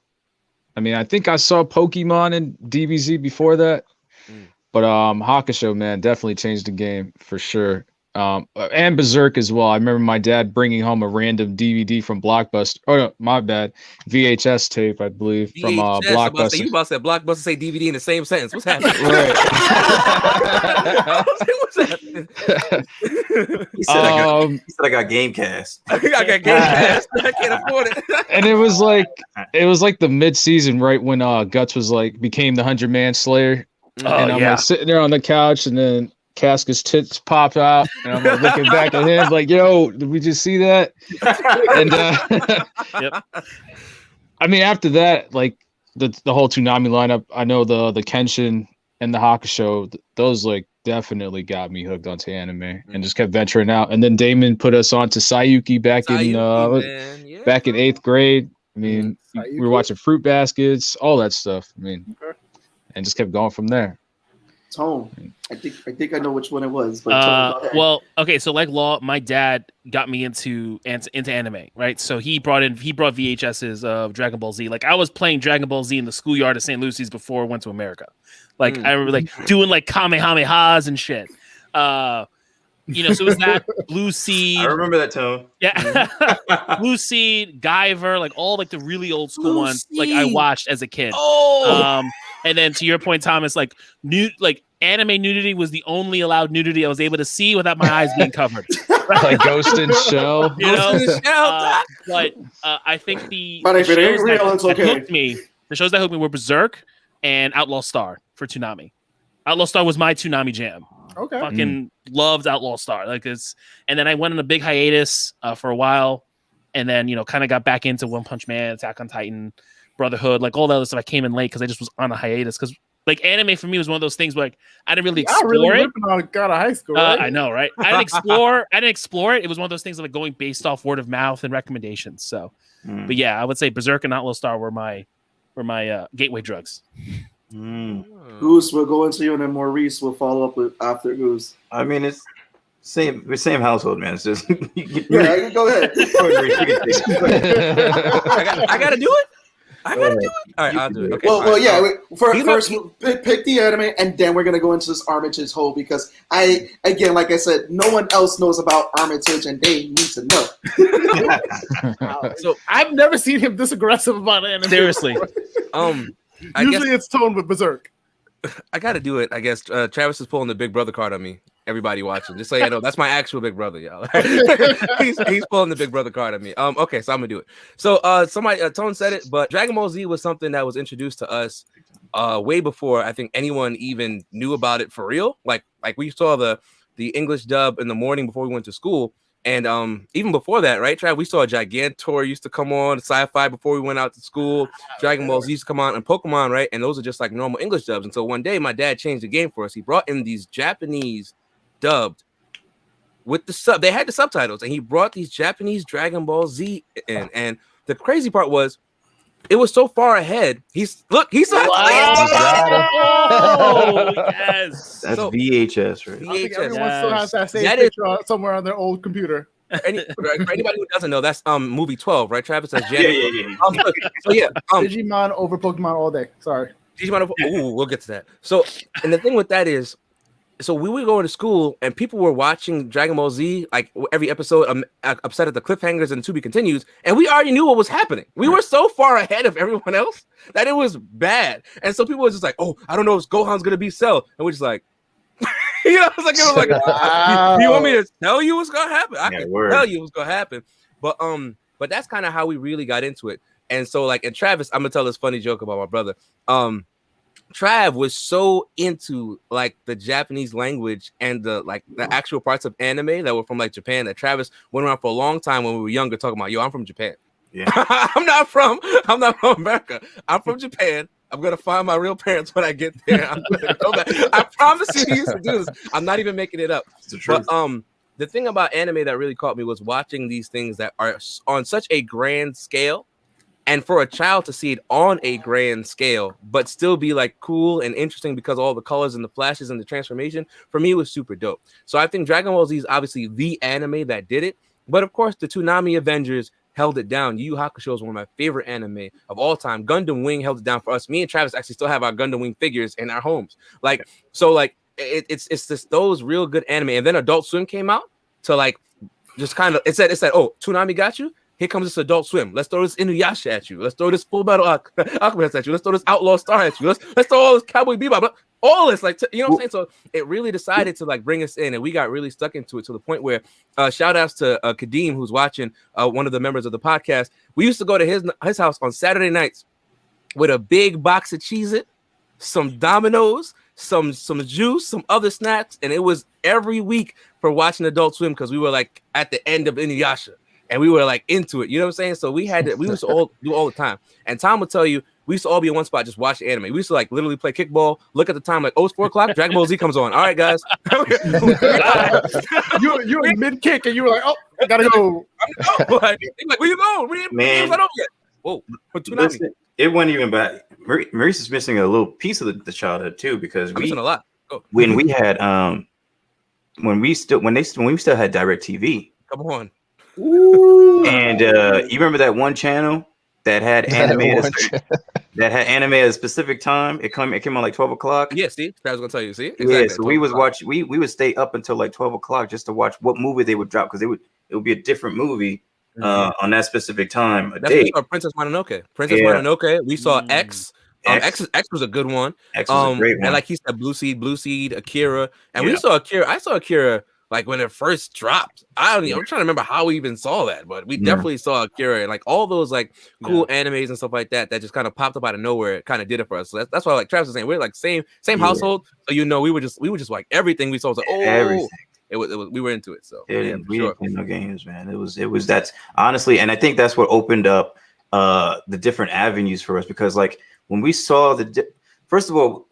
I mean, I think I saw Pokemon and DBZ before that, but Hakusho, man, definitely changed the game for sure. And Berserk as well. I remember my dad bringing home a random DVD from Blockbuster. Oh no, my bad, VHS tape, I believe, from Blockbuster. You about to say Blockbuster say DVD in the same sentence? What's happening? Right. What's happening? He said I got Gamecast. I got Gamecast. I can't afford it. And it was like the mid-season, right when Guts was like became the 100-man Slayer, and I'm like sitting there on the couch, and then Casca's tits pop out, and I'm like looking back at him like, "Yo, did we just see that?" And I mean, after that, like the whole Toonami lineup, I know the Kenshin and the Hakusho, those like definitely got me hooked onto anime and just kept venturing out. And then Damon put us on to Sayuki back in 8th grade. I mean, we were watching Fruit Baskets, all that stuff. I mean, and just kept going from there. Tone. I think I know which one it was. But well, okay, so like Law, my dad got me into anime, right? So he brought VHSs of Dragon Ball Z. Like I was playing Dragon Ball Z in the schoolyard of St. Lucy's before I went to America. Like I remember like doing like Kamehamehas and shit. So it was that Blue Seed. I remember that, Tone. Yeah. Blue Seed, Guyver, like all like the really old school Blue ones. Seed. Like I watched as a kid. And then to your point, Thomas, like anime nudity was the only allowed nudity I was able to see without my eyes being covered. Right? Like Ghost in Shell. But I think the shows that hooked me were Berserk and Outlaw Star for Toonami. Outlaw Star was my Toonami jam. Okay. Fucking loved Outlaw Star. And then I went on a big hiatus for a while, and then kind of got back into One Punch Man, Attack on Titan, Brotherhood, like all that other stuff. I came in late because I just was on a hiatus. Because like anime for me was one of those things where like I didn't really explore it. Out of high school, right? I know, right? I didn't explore it. It was one of those things of like going based off word of mouth and recommendations. So, but yeah, I would say Berserk and Outlaw Star were my gateway drugs. Goose, we'll go into you, and then Maurice will follow up with after Goose. I mean, it's same household, man. It's just yeah. Go ahead. I gotta do it. I gotta do it. All right, I'll do it. Okay. Well, yeah. First, pick the anime, and then we're gonna go into this Armitage hole because like I said, no one else knows about Armitage, and they need to know. So I've never seen him this aggressive about anime. Seriously. Usually it's Tone with Berserk. I gotta do it. I guess Travis is pulling the Big Brother card on me. Everybody watching, just so you know, that's my actual Big Brother, y'all. he's pulling the Big Brother card on me. Okay, so I'm gonna do it. So Tone said it, but Dragon Ball Z was something that was introduced to us way before I think anyone even knew about it for real. Like we saw the English dub in the morning before we went to school. And even before that, right, Trav, we saw Gigantor used to come on Sci-Fi before we went out to school. Dragon Ball Z used to come on, and Pokemon, right? And those are just like normal English dubs. And so one day, my dad changed the game for us. He brought in these Japanese dubbed with the sub. They had the subtitles, and he brought these Japanese Dragon Ball Z in. And the crazy part was, it was so far ahead. He saw it. Oh, yes. That's VHS, right? I think everyone still has that same picture somewhere on their old computer. For anybody who doesn't know, that's movie 12, right? Travis says yeah. Digimon over Pokemon all day. Sorry. Digimon over. Ooh, we'll get to that. So, and the thing with that is, so we were going to school and people were watching Dragon Ball Z, like every episode, upset at the cliffhangers and to be continues, and we already knew what was happening. We were so far ahead of everyone else that it was bad. And so people were just like, "Oh, I don't know if Gohan's gonna be Cell," and we're just like, it was like, wow. You want me to tell you what's gonna happen? I can tell you what's gonna happen. But that's kind of how we really got into it. And so, like, and Travis, I'm gonna tell this funny joke about my brother. Trav was so into like the Japanese language and the actual parts of anime that were from like Japan that Travis went around for a long time when we were younger talking about, yo, I'm from Japan. Yeah. I'm not from America. I'm from Japan. I'm gonna find my real parents when I get there. I'm gonna go back. I promise you, he used to do this. I'm not even making it up. But the thing about anime that really caught me was watching these things that are on such a grand scale. And for a child to see it on a grand scale, but still be like cool and interesting because of all the colors and the flashes and the transformation, for me, it was super dope. So I think Dragon Ball Z is obviously the anime that did it. But of course, the Toonami Avengers held it down. Yu Yu Hakusho is one of my favorite anime of all time. Gundam Wing held it down for us. Me and Travis actually still have our Gundam Wing figures in our homes. It's just those real good anime. And then Adult Swim came out to like just kind of it said, oh, Toonami got you. Here comes this Adult Swim. Let's throw this Inuyasha at you. Let's throw this Full Metal Alchemist at you. Let's throw this Outlaw Star at you. Let's throw all this Cowboy Bebop. All this, like, you know what I'm saying? So it really decided to like bring us in, and we got really stuck into it to the point where shout outs to Kadeem, who's watching, one of the members of the podcast. We used to go to his house on Saturday nights with a big box of Cheez-It, some Dominoes, some juice, some other snacks, and it was every week for watching Adult Swim because we were like at the end of Inuyasha. And we were like into it, you know what I'm saying? So we used to all do all the time. And Tom will tell you, we used to all be in one spot, just watch anime. We used to like literally play kickball, look at the time, like, oh, it's 4:00, Dragon Ball Z comes on. All right, guys. you were in mid kick and you were like, oh, I gotta go. Like, where you going? Man, whoa, listen, it wasn't even bad. Maurice is missing a little piece of the childhood too, because I'm missing a lot. When we had when we still had DirecTV. Come on. Ooh. And you remember that one channel that had anime at a specific time? It came on like 12:00. Yeah, Steve, I was gonna tell you. See, exactly. Yeah. So we would stay up until like 12:00 just to watch what movie they would drop, because it would be a different movie on that specific time. That's what we saw Princess Mononoke. Mononoke. We saw X. X was a good one. X was a great one. And like he said, Blue Seed, Akira, and we saw Akira. I saw Akira. Like when it first dropped, I'm trying to remember how we even saw that, but we definitely saw Akira and like all those like cool animes and stuff like that that just kind of popped up out of nowhere. It kind of did it for us. So that's why like Travis was saying we're like same household. So we were just like everything we saw was like everything. It was we were into it. So we didn't play no games, man. It was that's honestly, and I think that's what opened up the different avenues for us, because like when we saw first of all,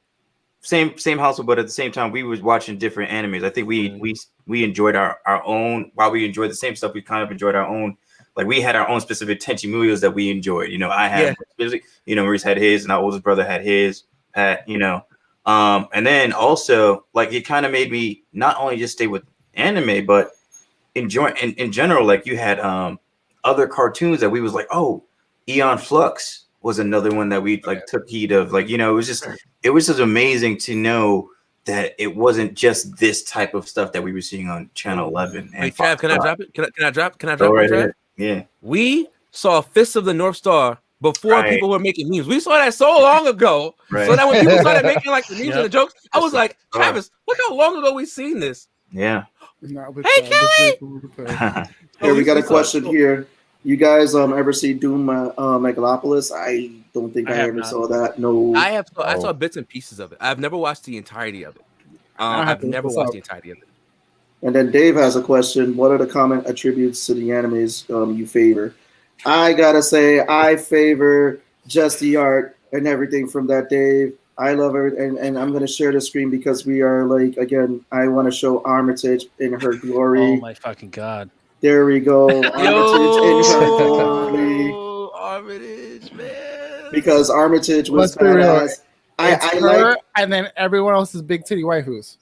same household, but at the same time we were watching different animes. I think we enjoyed our own. While we enjoyed the same stuff, we kind of enjoyed our own. Like we had our own specific Tenchi Muyos that we enjoyed. You know, I had Maurice had his, and our oldest brother had his. And then also like it kind of made me not only just stay with anime, but enjoy in general. Like you had other cartoons that we was like, oh, Eon Flux was another one that we like took heed of. Like, it was just amazing to know that it wasn't just this type of stuff that we were seeing on Channel 11. And wait, Trav, can I drop it? Can I drop it? Right. Yeah. We saw Fists of the North Star before people were making memes. We saw that so long ago. Right. So that when people started making like the memes and the jokes, I was like, Travis, look how long ago we seen this. Yeah. Hey, Kelly! Here, we got a question here. You guys ever see Doom Megalopolis? I don't think I ever saw that. No, I have. I saw bits and pieces of it. I've never watched the entirety of it. I've never watched the entirety of it. And then Dave has a question. What are the common attributes to the animes you favor? I gotta say, I favor just the art and everything from that, Dave. I love it, and I'm gonna share the screen because we are like, again, I want to show Armitage in her glory. Oh my fucking god! There we go. Armitage, man. Because Armitage was badass. I like, and then everyone else is big titty waifus.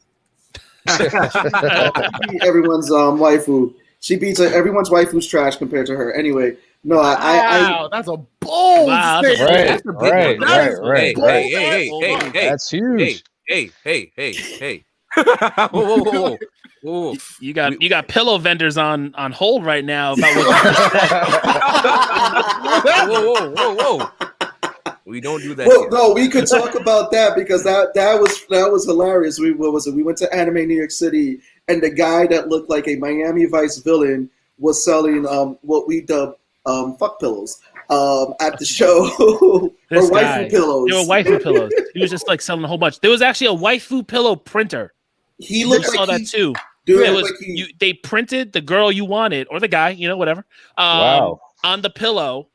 Everyone's waifu. She beats everyone's waifu's trash compared to her. Anyway, no, wow, that's a bold statement. Right. Hey, that's huge. Hey. Whoa. You got pillow vendors on hold right now about what whoa. We don't do that. Well, no, we could talk about that because that was hilarious. We went to Anime New York City, and the guy that looked like a Miami Vice villain was selling what we dub fuck pillows. at the show or waifu pillows. They were waifu pillows. He was just like selling a whole bunch. There was actually a waifu pillow printer. He looked like saw that too. Dude, it was they printed the girl you wanted or the guy, whatever. On the pillow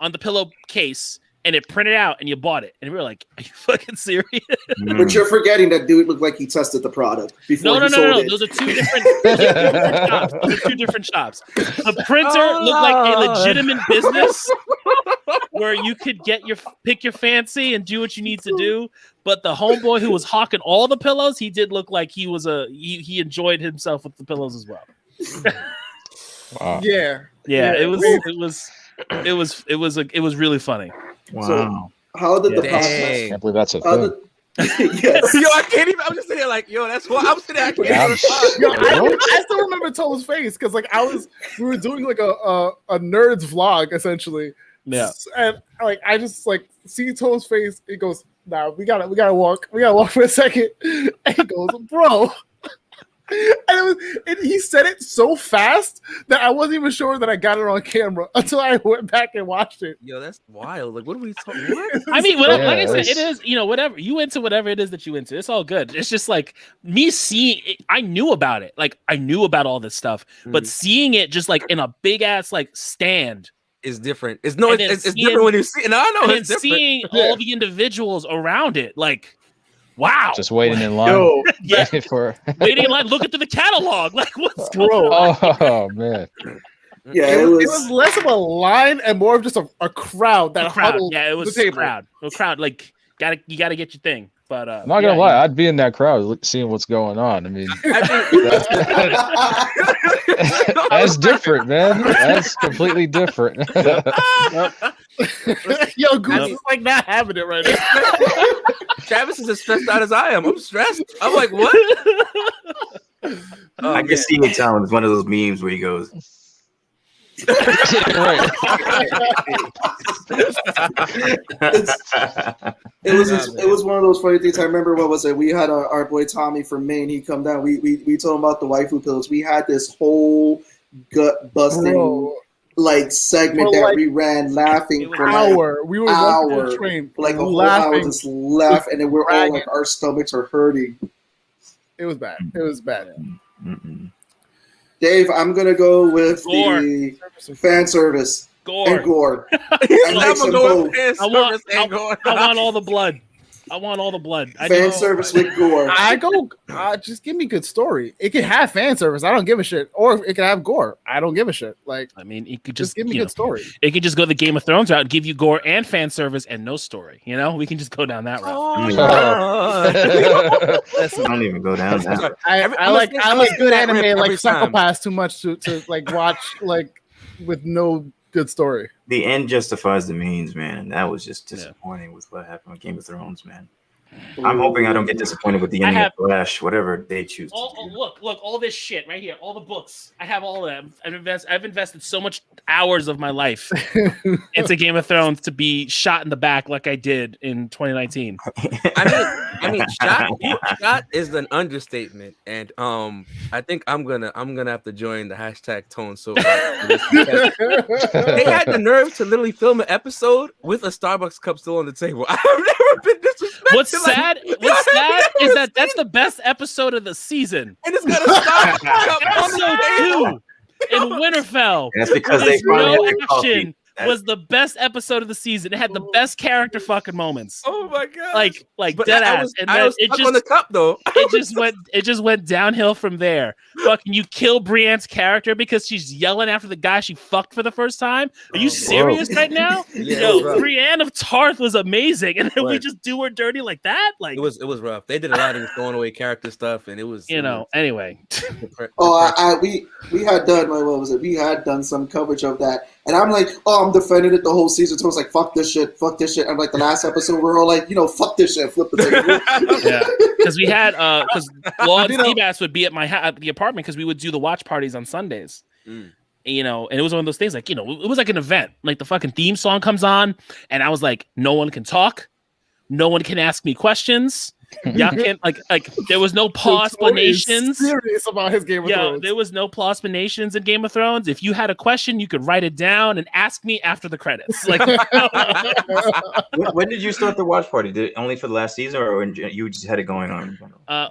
case, and it printed out, and you bought it, and we were like, "Are you fucking serious?" But you're forgetting that dude looked like he tested the product before he sold it. Those are two different shops. Those are two different shops. The printer looked like a legitimate business where you could pick your fancy and do what you need to do. But the homeboy who was hawking all the pillows, he did look like he was he enjoyed himself with the pillows as well. Wow. Yeah. It was really funny. Wow. So how did the podcast? I can't believe that's a thing. Yes. Yo, I can't even. I'm just sitting there like, yo, that's what I'm sitting there. I still remember Toe's face because we were doing like a nerd's vlog essentially. Yeah. And like I just like see Toe's face. He goes, "Nah, we gotta walk. We gotta walk for a second." And he goes, "Bro." And he said it so fast that I wasn't even sure that I got it on camera until I went back and watched it. Yo, that's wild. Like, what are we talking? What? I mean, like I said, it is, whatever you into, whatever it is that you into, it's all good. It's just like me seeing it, I knew about it. Like I knew about all this stuff, but seeing it just like in a big ass like stand is different. It's different when you see it. No, I know it's different. Seeing all the individuals around it, like. Wow! Just waiting in line. Waiting in line, looking through the catalog. Like, what's going on? Oh man! Yeah, it was less of a line and more of just a crowd that huddled. Yeah, it was the a crowd. A crowd. Like, you gotta get your thing. But I'm not gonna lie, I'd be in that crowd seeing what's going on. I mean, that's different, man. That's completely different. Yo, Goose is like not having it right now. Travis is as stressed out as I am. I'm stressed. I'm like, what? I can see it, Tom. It's one of those memes where he goes. Right. It was one of those funny things. I remember, what was it? We had our boy Tommy from Maine. He come down. We told him about the waifu pillows. We had this whole gut busting like segment that we ran laughing for an hour. We were hour, train, like a whole hour, just laugh, and then we're all like, our stomachs are hurting. It was bad. It was bad. Dave, I'm gonna go with the fan service and gore. I want all the blood. I want all the blood. Fan service with gore. I go, just give me good story. It can have fan service. I don't give a shit. Or it can have gore. I don't give a shit. Like, I mean, it could just give me good story. It could just go the Game of Thrones route and give you gore and fan service and no story. We can just go down that route. Don't even go down that. I like good anime like Psychopaths too much to like watch like with no good story. The end justifies the means, man, and that was just disappointing with what happened with Game of Thrones, man. I'm hoping I don't get disappointed with the ending of Flash, whatever they choose. Look, all this shit right here, all the books. I have all of them. I've invested so much hours of my life into Game of Thrones to be shot in the back like I did in 2019. I mean, shot is an understatement, and I think I'm gonna have to join the hashtag Tone So. They had the nerve to literally film an episode with a Starbucks cup still on the table. I've never been disrespected. What's sad is that that's the best episode of the season. And it's got a Starbucks cup episode 2 in Winterfell. And that's because they no action. Was the best episode of the season. It had the best character fucking moments. Oh my god! Like dead ass. And then it just on the cup though. It just went downhill from there. Fucking you kill Brienne's character because she's yelling after the guy she fucked for the first time. Are you serious right now? Brienne of Tarth was amazing, and then we just do her dirty like that. Like it was rough. They did a lot of throwing away character stuff, and it was anyway. We had done what was it? We had done some coverage of that. And I'm like, I'm defending it the whole season. So I was like, fuck this shit. I'm like, the last episode, we're all like, fuck this shit. Flip the table. Yeah. Because we had, because Law and Seabass would be at the apartment because we would do the watch parties on Sundays. And it was one of those things like, it was like an event. Like the fucking theme song comes on. And I was like, no one can talk. No one can ask me questions. Y'all can't like there was no paw explanations. Serious about his Game of Thrones. There was no paw explanations in Game of Thrones. If you had a question, you could write it down and ask me after the credits. Like, when did you start the watch party? Did it only for the last season, or when you just had it going on?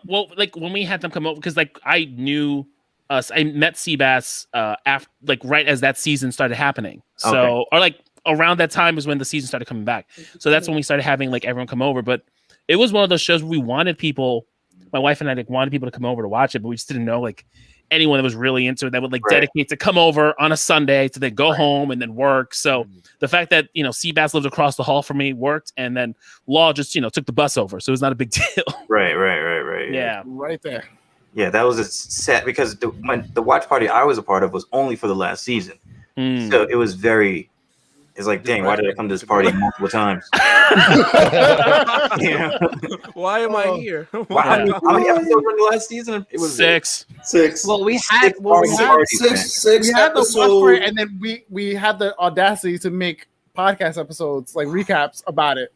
Well, like when we had them come over, because like I knew us, I met Seabass after like right as that season started happening. So or like around that time is when the season started coming back. So that's when we started having like everyone come over. But it was one of those shows where we wanted people, my wife and I like wanted people to come over to watch it, but we just didn't know like anyone that was really into it that would like dedicate to come over on a Sunday to then go home and then work. So the fact that, you know, Seabass lived across the hall from me worked, and then Law just, you know, took the bus over. So it was not a big deal. Right. Yeah. Right there. Yeah, that was a set because the watch party I was a part of was only for the last season. So it was very, it's like, dang, why did I come to this party multiple times? Why am I here? How many episodes were in the last season? It was 6. Well, we had six we had the watch episodes. party, and then we had the audacity to make podcast episodes, like recaps about it,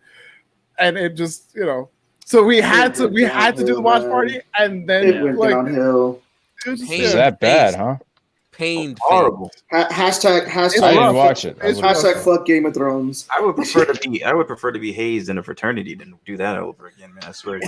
and it just, you know, so we had to do the watch party, and then it went downhill. Is that bad, huh? Pained. Horrible. Hashtag. I didn't watch it. Hashtag fuck Game of Thrones. I would prefer to be hazed in a fraternity than do that over again, man. I swear.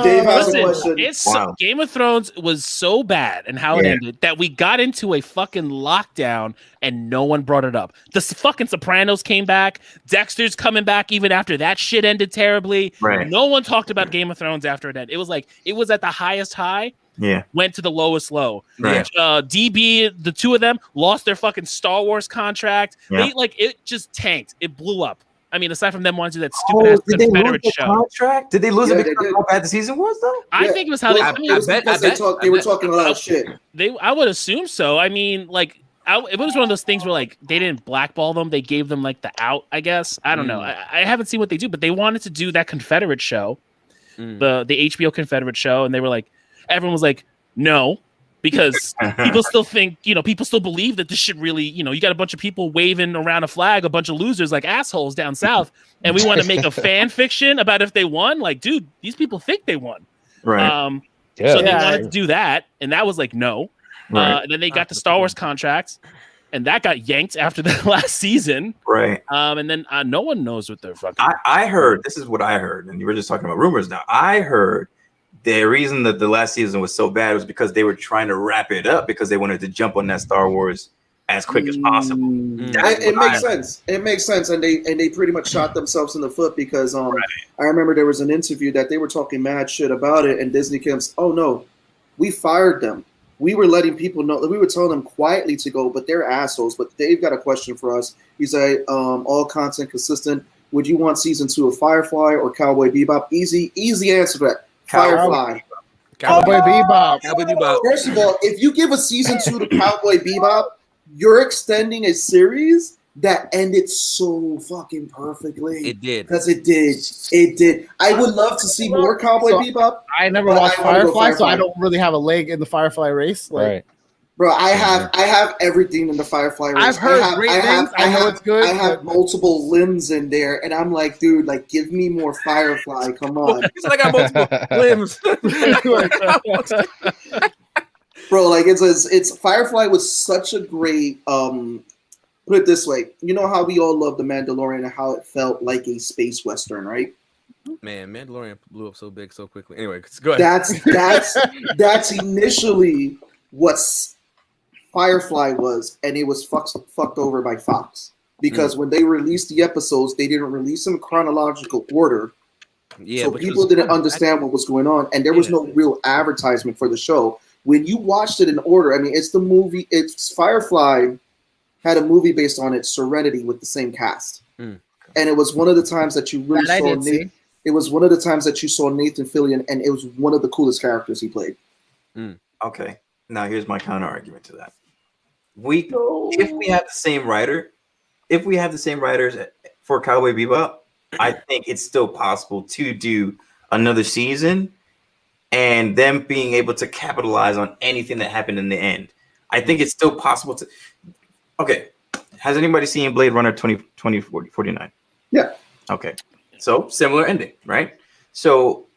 Dave has a question. Game of Thrones was so bad and how it ended that we got into a fucking lockdown and no one brought it up. The fucking Sopranos came back. Dexter's coming back even after that shit ended terribly. Right. No one talked about Game of Thrones after it ended. It was like it was at the highest high. Yeah. Went to the lowest low. Right. DB, the two of them lost their fucking Star Wars contract. Yeah. It just tanked. It blew up. I mean, aside from them wanting to do that stupid ass Confederate show. Contract? Did they lose it because of how bad the season was though? I think it was how they were talking a lot of shit. I would assume so. I mean, like it was one of those things where like they didn't blackball them. They gave them like the out, I guess. I don't know. I haven't seen what they do, but they wanted to do that Confederate show, the HBO Confederate show, and they were like, everyone was like, no, because people still think, you know, people still believe that this should really, you know, you got a bunch of people waving around a flag, a bunch of losers like assholes down south, and we want to make a fan fiction about if they won. Like, dude, these people think they won. Right. So they wanted to do that, and that was like, no. Right. And then they got the Star Wars contracts, and that got yanked after the last season. Right. And then no one knows what they're fucking. I heard, this is what I heard, and you were just talking about rumors now. I heard the reason that the last season was so bad was because they were trying to wrap it up because they wanted to jump on that Star Wars as quick as possible. It makes sense. It makes sense, and they pretty much shot themselves in the foot because I remember there was an interview that they were talking mad shit about it, and Disney came, oh no, we fired them. We were letting people know, we were telling them quietly to go, but they're assholes. But Dave got a question for us. He's like, all content consistent. Would you want season 2 of Firefly or Cowboy Bebop? Easy answer to that. Firefly. Cowboy Bebop. First of all, if you give a season 2 to Cowboy Bebop, you're extending a series that ended so fucking perfectly. It did. Because it did. I would love to see more Cowboy Bebop. I never watched Firefly, so I don't really have a leg in the Firefly race. Right. Bro, I have everything in the Firefly race. I've heard great things. I know it's good. I have multiple limbs in there, and I'm like, dude, like, give me more Firefly. Come on. It's like I got multiple limbs. Bro, like it's Firefly was such a great put it this way. You know how we all love The Mandalorian and how it felt like a space western, right? Man, Mandalorian blew up so big so quickly. Anyway, go ahead. That's initially what Firefly was, and it was fucked over by Fox because when they released the episodes, they didn't release them in chronological order. Yeah, so people didn't understand what was going on, and there was no real advertisement for the show. When you watched it in order, I mean, it's the movie. It's Firefly had a movie based on it, Serenity, with the same cast, and it was one of the times that you really saw Nathan. It was one of the times that you saw Nathan Fillion, and it was one of the coolest characters he played. Okay, now here's my counter argument to that. If we have the same writer, if we have the same writers for Cowboy Bebop, I think it's still possible to do another season and them being able to capitalize on anything that happened in the end. I think it's still possible to. Okay, has anybody seen Blade Runner 2049? Yeah. Okay, so similar ending, right? So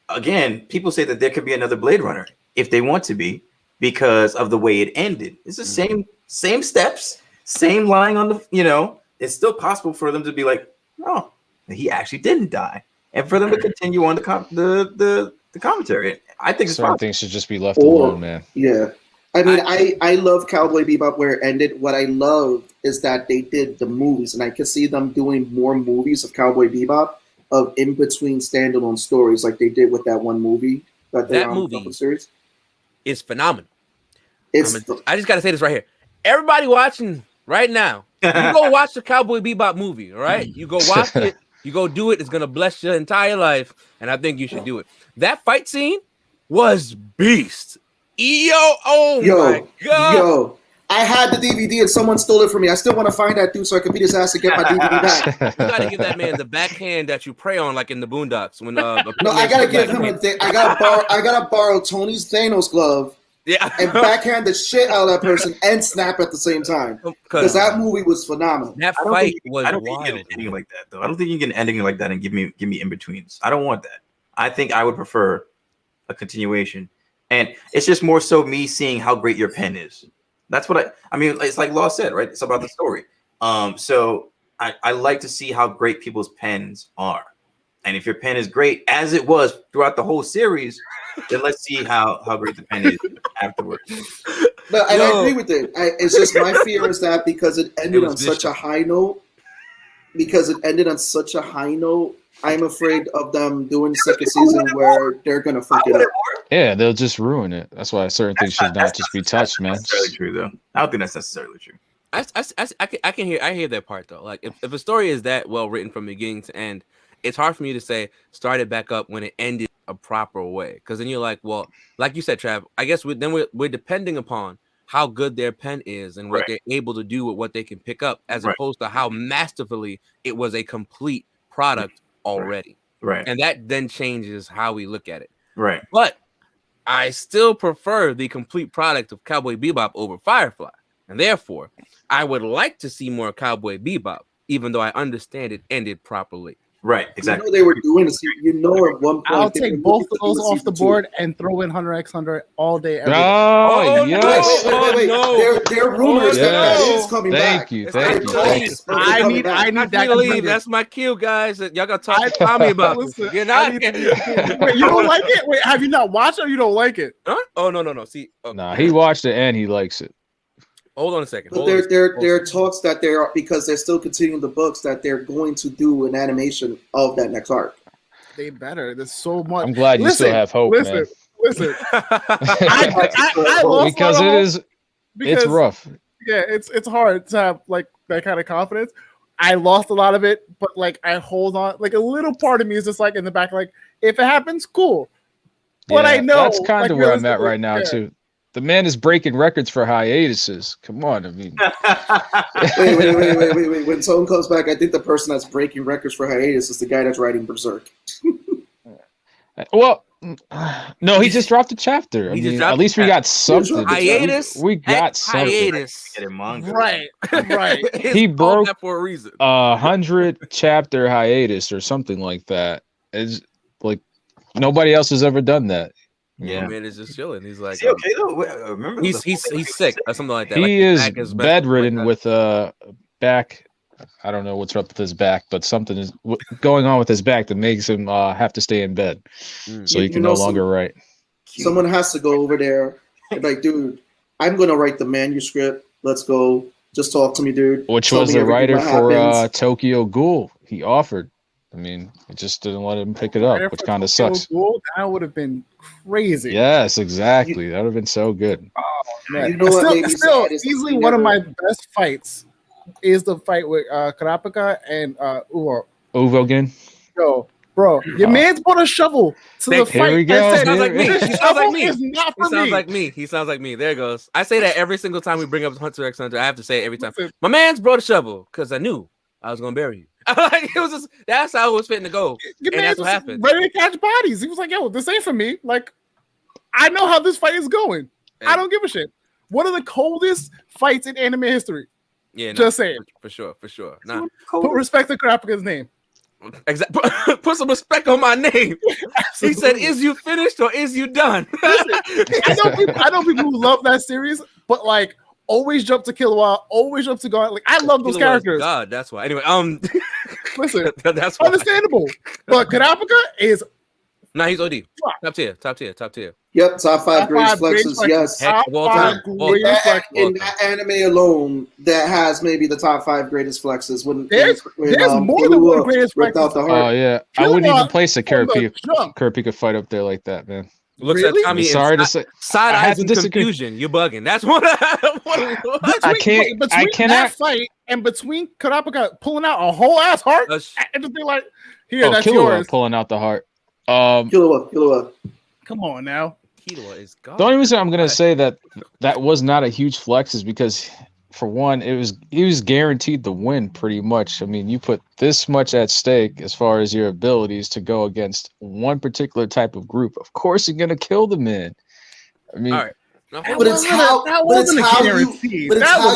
again, people say that there could be another Blade Runner if they want to be, because of the way it ended. It's the same steps, same lying on the, it's still possible for them to be like, oh, he actually didn't die, and for them to continue on the commentary. I think certain things should just be left alone, man. Yeah. I mean, I love Cowboy Bebop where it ended. What I love is that they did the movies, and I could see them doing more movies of Cowboy Bebop of in between standalone stories, like they did with that one movie. That movie series is phenomenal. I just gotta say this right here. Everybody watching right now, you go watch the Cowboy Bebop movie. All right, you go watch it. You go do it. It's gonna bless your entire life, and I think you should do it. That fight scene was beast. My god! Yo, I had the DVD and someone stole it from me. I still want to find that dude so I can beat his ass and get my DVD back. You gotta give that man the backhand that you pray on, like in the Boondocks. When no, I gotta give him a thing. I gotta borrow Tony's Thanos glove. Yeah, and backhand the shit out of that person and snap at the same time, because that movie was phenomenal. That fight was I don't think you get an ending like that, though. I don't think you get an ending like that and give me in betweens. I don't want that. I think I would prefer a continuation, and it's just more so me seeing how great your pen is. That's what I mean. It's like Law said, right? It's about the story. So I like to see how great people's pens are. And if your pen is great, as it was throughout the whole series, then let's see how great the pen is afterwards. No, and I agree with it. It's just my fear is that because it ended on such a high note, I'm afraid of them doing the second season where they're going to fuck it up. Yeah, they'll just ruin it. That's why certain things should not just be touched, man. That's necessarily true, though. I don't think that's necessarily true. I hear that part, though. Like, if a story is that well written from beginning to end, it's hard for me to say start it back up when it ended a proper way, because then you're like, well, like you said, Trav, I guess we're depending upon how good their pen is and what they're able to do with what they can pick up, as opposed to how masterfully it was a complete product already. Right. And that then changes how we look at it. Right. But I still prefer the complete product of Cowboy Bebop over Firefly, and therefore I would like to see more Cowboy Bebop, even though I understand it ended properly. Right, exactly. They were doing this. At one point, I'll take both of those off the board and throw in Hunter x Hunter all day. Every day. Oh, yes. Wait. There are rumors that is coming back. Thank you. I need that. Leave. That's my cue, guys. Y'all gotta talk to Tommy about this. You're not. Wait, you don't like it? Wait, have you not watched it or you don't like it? Huh? Oh no. See, nah, he watched it and he likes it. Hold on a second. But there are talks that because they're still continuing the books, that they're going to do an animation of that next arc. They better. There's so much. I'm glad you still have hope, man. Listen. I lost because it's rough. Yeah, it's hard to have like that kind of confidence. I lost a lot of it, but like I hold on. Like a little part of me is just like in the back, like if it happens, cool. But I know that's kind of where I'm at right now too. The man is breaking records for hiatuses. Come on, I mean. Wait. When someone comes back, I think the person that's breaking records for hiatus is the guy that's writing Berserk. Well, no, he just dropped a chapter. At least we got something. Hiatus. We got something. Hiatus. Right. He broke that for a reason. 100 chapter hiatus or something like that. It's like nobody else has ever done that. Yeah, man is just chilling. He's like, okay though. Remember, he's sick or something like that. He is bedridden with back. I don't know what's up with his back, but something is going on with his back that makes him have to stay in bed, so he can no longer write. Someone has to go over there and like, dude, I'm gonna write the manuscript. Let's go. Just talk to me, dude. Which was the writer for Tokyo Ghoul. He offered. I mean, it just didn't let him pick it up, which kind of sucks. That would have been crazy. Yes, exactly. That would have been so good. Oh, man. You know still easily one of my best fights is the fight with Karapika and Uvo. Uvo again? Yo, bro, your man's brought a shovel to the fight. Here we go. He sounds like me. He He sounds like me. There it goes. I say that every single time we bring up Hunter x Hunter. I have to say it every time. My man's brought a shovel because I knew I was going to bury you. Like, it was just, that's how it was fitting to go. And that's what happened. Ready to catch bodies. He was like, yo, this ain't for me. Like, I know how this fight is going. I don't give a shit. One of the coldest fights in anime history. Yeah, just saying. For sure. Nah. Put respect to Karapika's name. Exactly. Put some respect on my name. He said, "Is you finished or is you done?" Listen, I know people who love that series, but like always jump to Killua, always jump to God. Like I love those characters. God, that's why. Anyway, listen, that's why. Understandable. But Kurapika is he's OD. Top tier. Yep, top 5 greatest flexes. Yes, Heck, of all time. In that anime alone, that has maybe the top 5 greatest flexes. There's more than one greatest without the heart. Oh yeah, I wouldn't even place a Kurapika fight up there like that, man. Looks at Tommy. Sorry to say, side eyes and confusion. You're bugging. That's what I can't. Between that fight and between Kurapika pulling out a whole ass heart, and just be like, "Here, that's yours." Pulling out the heart. Killua. Come on now. Killua is gone. The only reason I'm gonna say that was not a huge flex is because, for one, he was guaranteed the win pretty much. I mean, you put this much at stake as far as your abilities to go against one particular type of group. Of course, you're gonna kill the man. I mean, all right. But it's how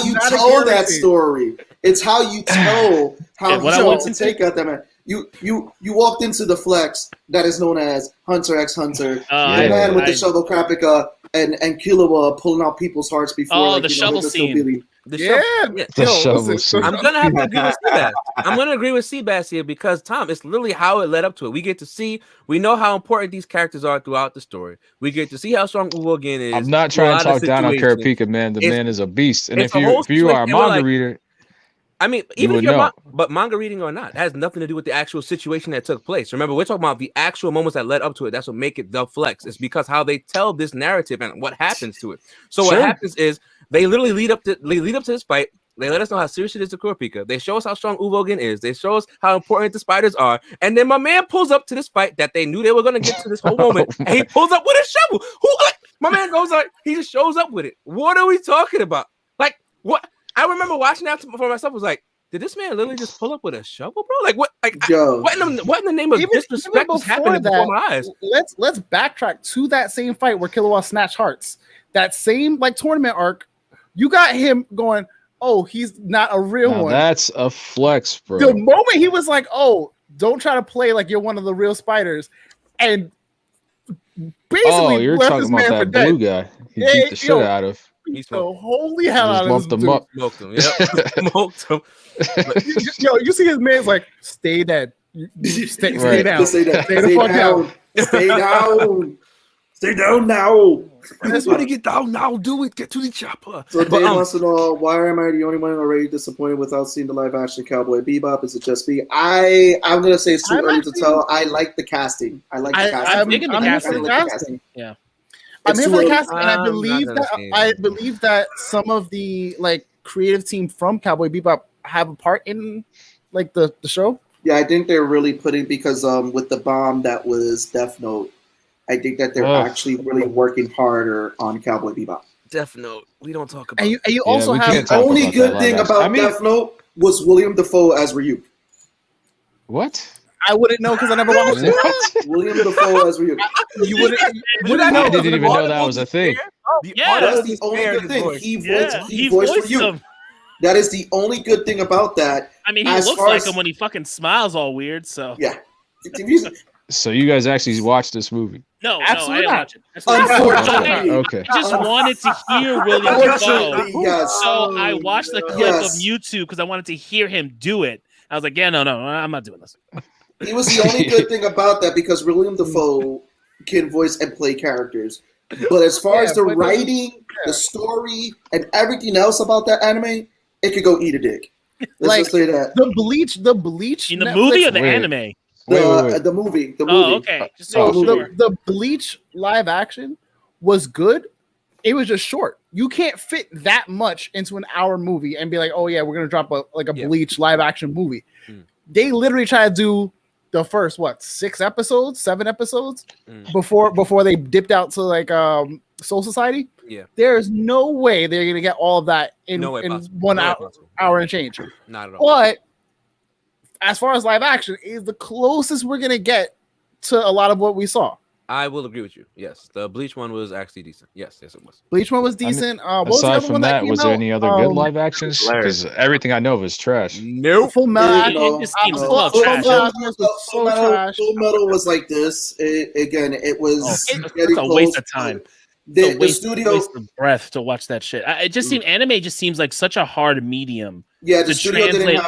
you tell that story. It's how you tell how you want to take out that man. You walked into the flex that is known as Hunter x Hunter. The man with the shovel Kurapika and Killua pulling out people's hearts before the shovel scene. I'm gonna have to agree with Seabass. I'm gonna agree with Seabass here because Tom, it's literally how it led up to it. We know how important these characters are throughout the story. We get to see how strong Uwogen is. I'm not trying to talk down on Kurapika, man. The man is a beast. And if you are a manga reader, I mean, even if you're but manga reading or not, it has nothing to do with the actual situation that took place. Remember, we're talking about the actual moments that led up to it. That's what make it the flex. It's because how they tell this narrative and what happens to it. So what happens is they literally lead up to this fight. They let us know how serious it is to Kurapika. They show us how strong Uwogen is. They show us how important the spiders are. And then my man pulls up to this fight that they knew they were going to get to this whole moment. And he pulls up with a shovel. My man goes like, he just shows up with it. What are we talking about? Like, what? I remember watching that for myself. Was like, did this man literally just pull up with a shovel, bro? Like what? Like what in the name of disrespect is happening before my eyes? Let's backtrack to that same fight where Killua snatched hearts. That same tournament arc. You got him going, oh, he's not a real one. That's a flex, bro. The moment he was like, oh, don't try to play like you're one of the real spiders, and basically you're talking about that blue guy. He beat the shit out of. He's so holy hell out of him up. Smoked him. Yep. Smoked him. You see his man's like, stay dead. Stay down. Stay the fuck down. Stay down. Stay down now. That's when you get down now. Do it. Get to the chopper. So Dave wants to know, why am I the only one already disappointed without seeing the live action Cowboy Bebop? Is it just me? I'm gonna say it's too early to tell. I like the casting. I'm digging the casting. Yeah. I'm here for the casting, and I believe that some of the creative team from Cowboy Bebop have a part in the show. Yeah, I think they're really putting because with the bomb that was Death Note, I think that they're actually really working harder on Cowboy Bebop. Death Note, we don't talk about. And you also have the only good thing about Death Note was William Dafoe as Ryuk. What? I wouldn't know because I never watched it. William Dafoe as Ryuk. You wouldn't know. I didn't even know that was a thing. That's the only good thing. He voiced Ryuk. That is the only good thing about that. I mean, he looks like him when he fucking smiles all weird. So yeah. So you guys actually watched this movie? No, absolutely not. Unfortunately, okay. I just wanted to hear William Dafoe. Yes. So I watched the clip of YouTube because I wanted to hear him do it. I was like, no, I'm not doing this. He was the only good thing about that because William Dafoe can voice and play characters. But as far as the writing, the story, and everything else about that anime, it could go eat a dick. Let's just say that. The Bleach in the movie or the anime? The movie. Oh, okay. The Bleach live action was good. It was just short. You can't fit that much into an hour movie and be like, oh yeah, we're gonna drop a Bleach live action movie. They literally try to do the first 7 episodes before they dipped out to Soul Society. Yeah, there's no way they're gonna get all of that in 1 hour and change. Not at all. But as far as live action, is the closest we're gonna get to a lot of what we saw. I will agree with you. Yes, the Bleach one was actually decent. Yes, it was. Bleach one was decent. Aside from that, was there any other good live actions? Because everything I know of is trash. Nope. Full Metal. It just seems a little trash. Full Metal was like this. It was it's a waste of time. The studio waste of breath to watch that shit. It just seems anime just seems like such a hard medium. Yeah, to translate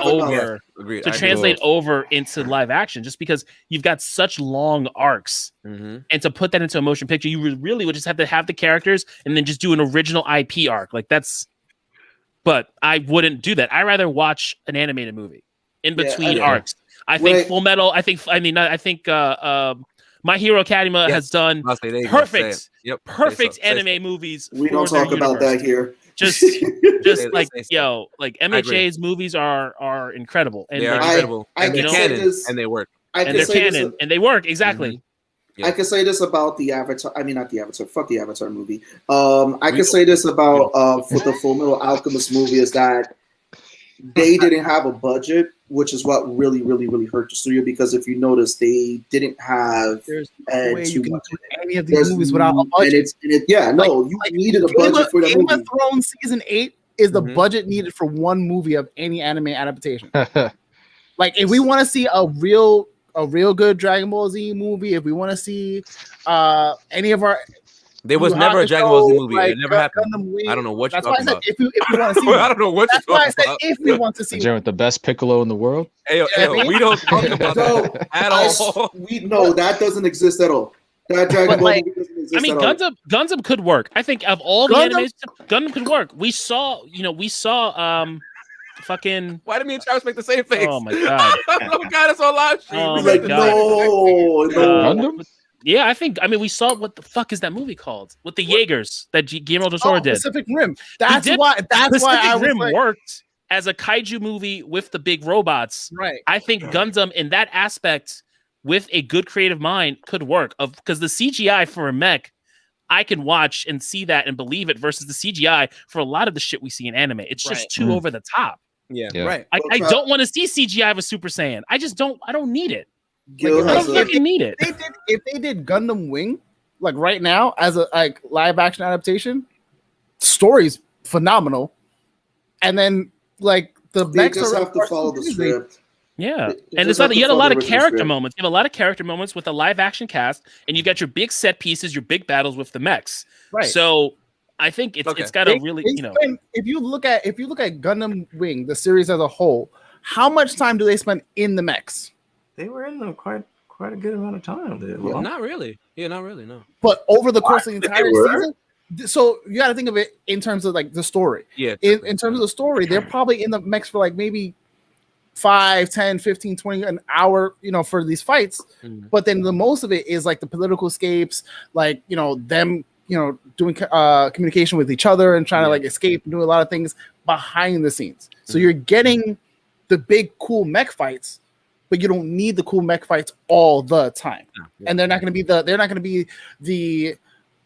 over into live action, just because you've got such long arcs, and to put that into a motion picture, you really would just have to have the characters and then just do an original IP arc. Like that's, but I wouldn't do that. I rather watch an animated movie in between arcs. I think Full Metal. I think My Hero Academia has done perfect anime movies. We don't talk about that here. Just like MHA's movies are incredible, and they're incredible, and they're canon, and they work, and they're canon, and they work exactly. I can say this about the Avatar. I mean, not the Avatar. Fuck the Avatar movie. I can say this about for the Full Metal Alchemist movie is that they didn't have a budget, which is what really, really, really hurt the studio. Because if you notice, they didn't have too much. Any of these movies without a budget. You needed a budget for the movie. Game of Thrones season 8 is the budget needed for one movie of any anime adaptation. Like, if we want to see a real good Dragon Ball Z movie, if we want to see any of our. There was never a Dragon Ball Z movie. It never happened. I don't know what you're talking about. If you want to see, I don't know what you're talking about. If we want to see, with the best Piccolo in the world. Hey, we don't talk about that at all. That doesn't exist at all. That Dragon Ball movie doesn't exist. I mean, Gundam could work. I think of all the animes, Gundam could work. We saw fucking. Why did me and Charles make the same face? Oh my god! Oh my god, it's on live stream. Oh my god! Gundam. Yeah, we saw what the fuck is that movie called with the Jaegers that Guillermo del Toro did. Pacific Rim. That's why Pacific Rim worked as a kaiju movie with the big robots. Right. I think Gundam in that aspect with a good creative mind could work because the CGI for a mech, I can watch and see that and believe it versus the CGI for a lot of the shit we see in anime. It's just too over the top. Yeah. Right. I don't want to see CGI of a Super Saiyan. I don't need it. I don't fucking need it. If they did Gundam Wing, like right now, as a live action adaptation, story's phenomenal. And then the mechs just have to follow the script. Yeah, and it's not. You had a lot of character moments. You have a lot of character moments with a live action cast, and you got your big set pieces, your big battles with the mechs. Right. So I think it's got a really If you look at Gundam Wing, the series as a whole, how much time do they spend in the mechs? They were in them quite a good amount of time. Well, not really. Yeah, not really. No. But over the course of the entire season, so you got to think of it in terms of the story. Yeah. In terms of the story, they're probably in the mechs for maybe 5, 10, 15, 20 an hour, for these fights. But then the most of it is the political escapes, them, doing communication with each other and trying to escape and do a lot of things behind the scenes. So you're getting the big cool mech fights, but you don't need the cool mech fights all the time. Yeah. And they're not going to be the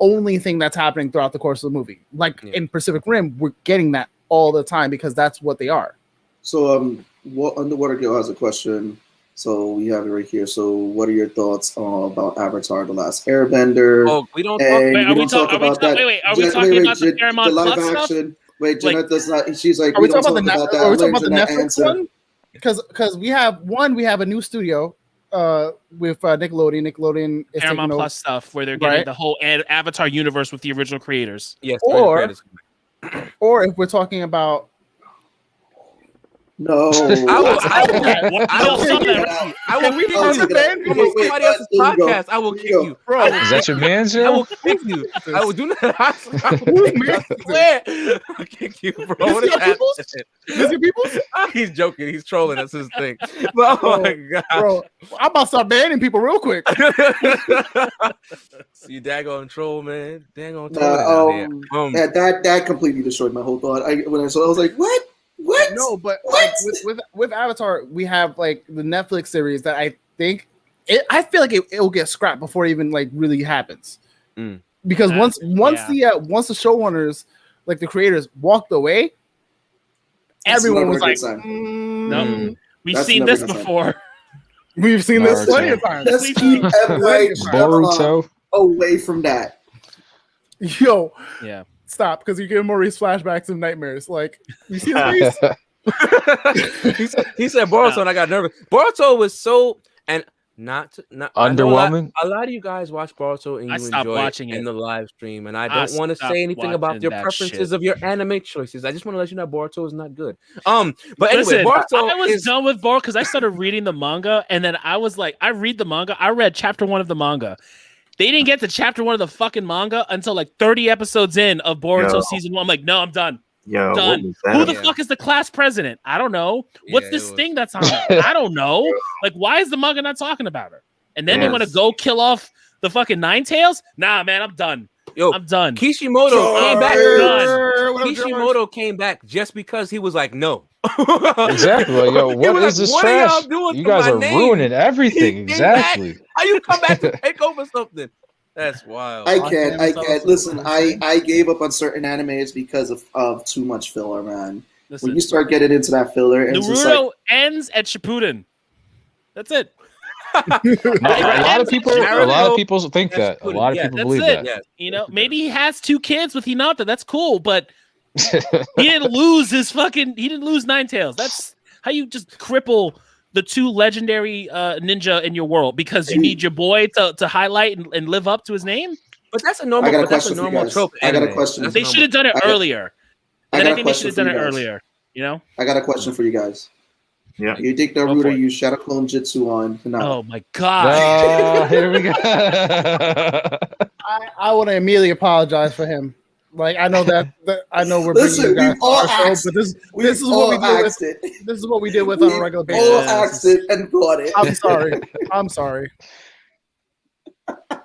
only thing that's happening throughout the course of the movie. In Pacific Rim, we're getting that all the time because that's what they are. So Underwater Girl has a question. So we have it right here. So what are your thoughts about Avatar: The Last Airbender? Oh, we don't talk about that. Wait, are we talking about the Paramount live Plus action? Wait, Jeanette does not. She's like, are we talking about that. Are we talking about the Netflix one? Because we have a new studio with Nickelodeon. Nickelodeon is Paramount Plus stuff where they're getting the whole Avatar universe with the original creators. Yes. Or if we're talking about no, I will kick you. Somebody else's podcast. I will kick you, bro. Is that your man, sir? I will kick you. I will do not. I swear, I'll kick you, bro. What is happening? He's joking. He's trolling. That's his thing. But, oh my god, bro! I'm about to start banning people real quick. See, daggone troll, man. Daggone troll. That completely destroyed my whole thought. When I saw it, I was like, what? What? No, but with Avatar, we have the Netflix series that I think I feel like it will get scrapped before it even really happens. Because once the showrunners, the creators, walked away, everyone was like, "No, we've seen this before. We've seen this plenty of times. Let's keep everybody Boruto. away from that. Yo, Yeah. Stop, because you're giving Maurice flashbacks and nightmares. Like, you see his face? he said Boruto, and I got nervous. Boruto was so not underwhelming. A lot of you guys watch Boruto and you enjoy it in the live stream, and I don't want to say anything about your preferences of your anime choices. I just want to let you know Boruto is not good. But anyway, Boruto I was done with Boruto because I started reading the manga, and then I was like, I read the manga. I read chapter 1 of the manga. They didn't get to chapter 1 of the fucking manga until like 30 episodes in of Boruto season 1. I'm like, no, I'm done. Yo, done. Who the fuck is the class president? I don't know. What's this thing that's on her? I don't know. Like, why is the manga not talking about her? And then they want to go kill off the fucking Nine Tails? Nah, man, I'm done. Yo, I'm done. Kishimoto came back. Kishimoto came back just because he was like, no. Exactly. Like, yo, what is this trash? You guys are ruining everything. Exactly. How you come back to take over something? That's wild. I can't. Listen, I gave up on certain animes because of too much filler, man. Listen, when you start getting into that filler, and Naruto ends at Shippuden. That's it. A lot of people think that. A lot of people believe that. Yeah. You know, maybe he has 2 kids with Hinata. That's cool, but he didn't lose he didn't lose Ninetales. That's how you just cripple the 2 legendary ninja in your world because you need your boy to highlight and live up to his name. But that's a normal trope. I got a question. They should have done it earlier. I think they should have done it earlier. You know? I got a question for you guys. Yeah. You think Naruto used Shadow Clone Jutsu on Hinata? Oh my god. Here we go. I want to immediately apologize for him. Like, I know that I know we're bringing you guys all our show, but this is what we did with it. This is what we did with on a regular basis. All axed it and got it. I'm sorry.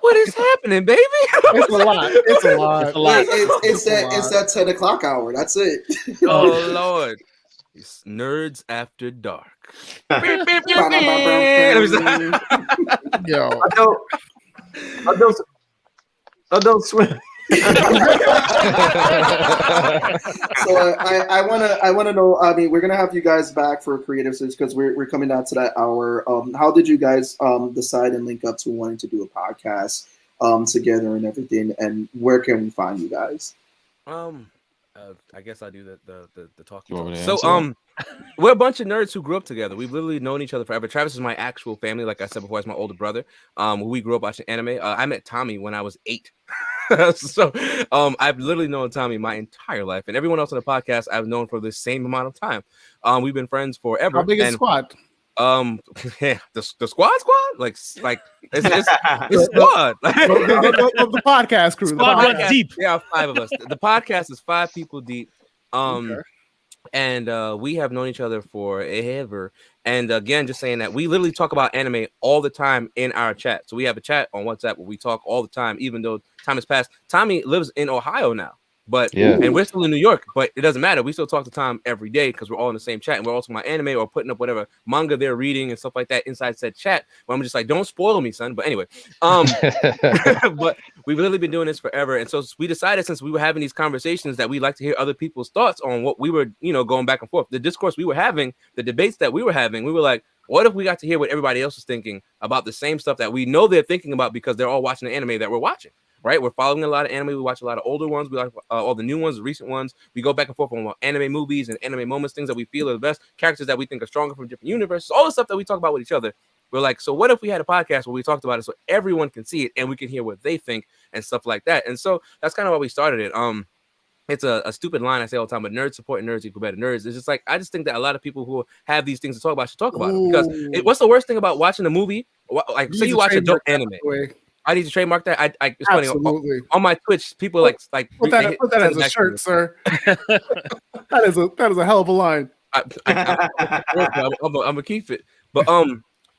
What is happening, baby? It's a lot. It's a lot. It's that 10 o'clock hour. That's it. Oh Lord. It's Nerds After Dark. Yo. Adult Swim. So I wanna know. I mean, we're gonna have you guys back for Creative Search because we're coming down to that hour. How did you guys decide and link up to wanting to do a podcast together and everything? And where can we find you guys? I guess I do the talking. So we're a bunch of nerds who grew up together. We've literally known each other forever. Travis is my actual family, like I said before. He's my older brother. We grew up watching anime. I met Tommy when I was 8. So I've literally known Tommy my entire life, and everyone else on the podcast I've known for the same amount of time. We've been friends forever. How big is squad? Yeah, the squad, like it's squad. The podcast crew. Squad deep. Yeah, 5 of us. The podcast is 5 people deep. Okay. And we have known each other forever. And again, just saying that we literally talk about anime all the time in our chat. So we have a chat on WhatsApp where we talk all the time, even though time has passed. Tommy lives in Ohio now. But and we're still in New York, but it doesn't matter. We still talk to Tom every day because we're all in the same chat, and we're also my anime or putting up whatever manga they're reading and stuff like that inside said chat. But I'm just like, don't spoil me, son. But anyway, but we've literally been doing this forever, and so we decided since we were having these conversations that we'd like to hear other people's thoughts on what we were, going back and forth. The discourse we were having, the debates that we were having, we were like, what if we got to hear what everybody else is thinking about the same stuff that we know they're thinking about because they're all watching the anime that we're watching. Right, we're following a lot of anime. We watch a lot of older ones. We like all the new ones, the recent ones. We go back and forth on anime movies and anime moments, things that we feel are the best, characters that we think are stronger from different universes, all the stuff that we talk about with each other. We're like, so what if we had a podcast where we talked about it so everyone can see it and we can hear what they think and stuff like that? And so that's kind of why we started it. It's a stupid line I say all the time, but nerds support nerds equal better nerds. It's just like I just think that a lot of people who have these things to talk about should talk about it because what's the worst thing about watching a movie? Like, say you watch adult anime. I need to trademark that. It's funny on my Twitch. People put that as a shirt, sir. that is a hell of a line. I'm gonna keep it, but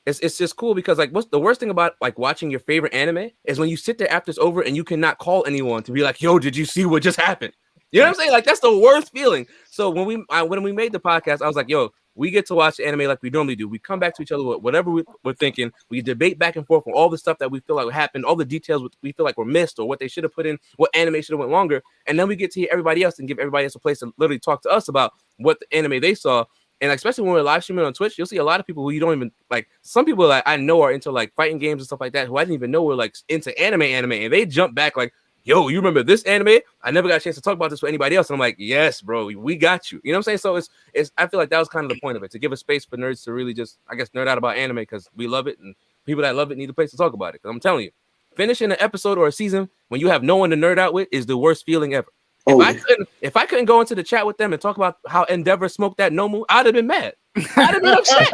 it's just cool because what's the worst thing about watching your favorite anime is when you sit there after it's over and you cannot call anyone to be like, yo, did you see what just happened? You know what I'm saying? That's the worst feeling. So when we made the podcast, I was like, yo, we get to watch anime like we normally do. We come back to each other with whatever we're thinking. We debate back and forth on all the stuff that we feel like happened, all the details we feel like were missed or what they should have put in, what anime should have went longer. And then we get to hear everybody else and give everybody else a place to literally talk to us about what the anime they saw. And especially when we're live streaming on Twitch, you'll see a lot of people who you don't even like. Some people that I know are into like fighting games and stuff like that, who I didn't even know were like into anime, and they jump back like, "Yo, you remember this anime? I never got a chance to talk about this with anybody else." And I'm like, "Yes, bro, we got you." You know what I'm saying? So it's. I feel like that was kind of the point of it, to give a space for nerds to really just, I guess, nerd out about anime because we love it, and people that love it need a place to talk about it. Because I'm telling you, finishing an episode or a season when you have no one to nerd out with is the worst feeling ever. If I couldn't go into the chat with them and talk about how Endeavor smoked that Nomu, I'd have been mad. I'd have been upset.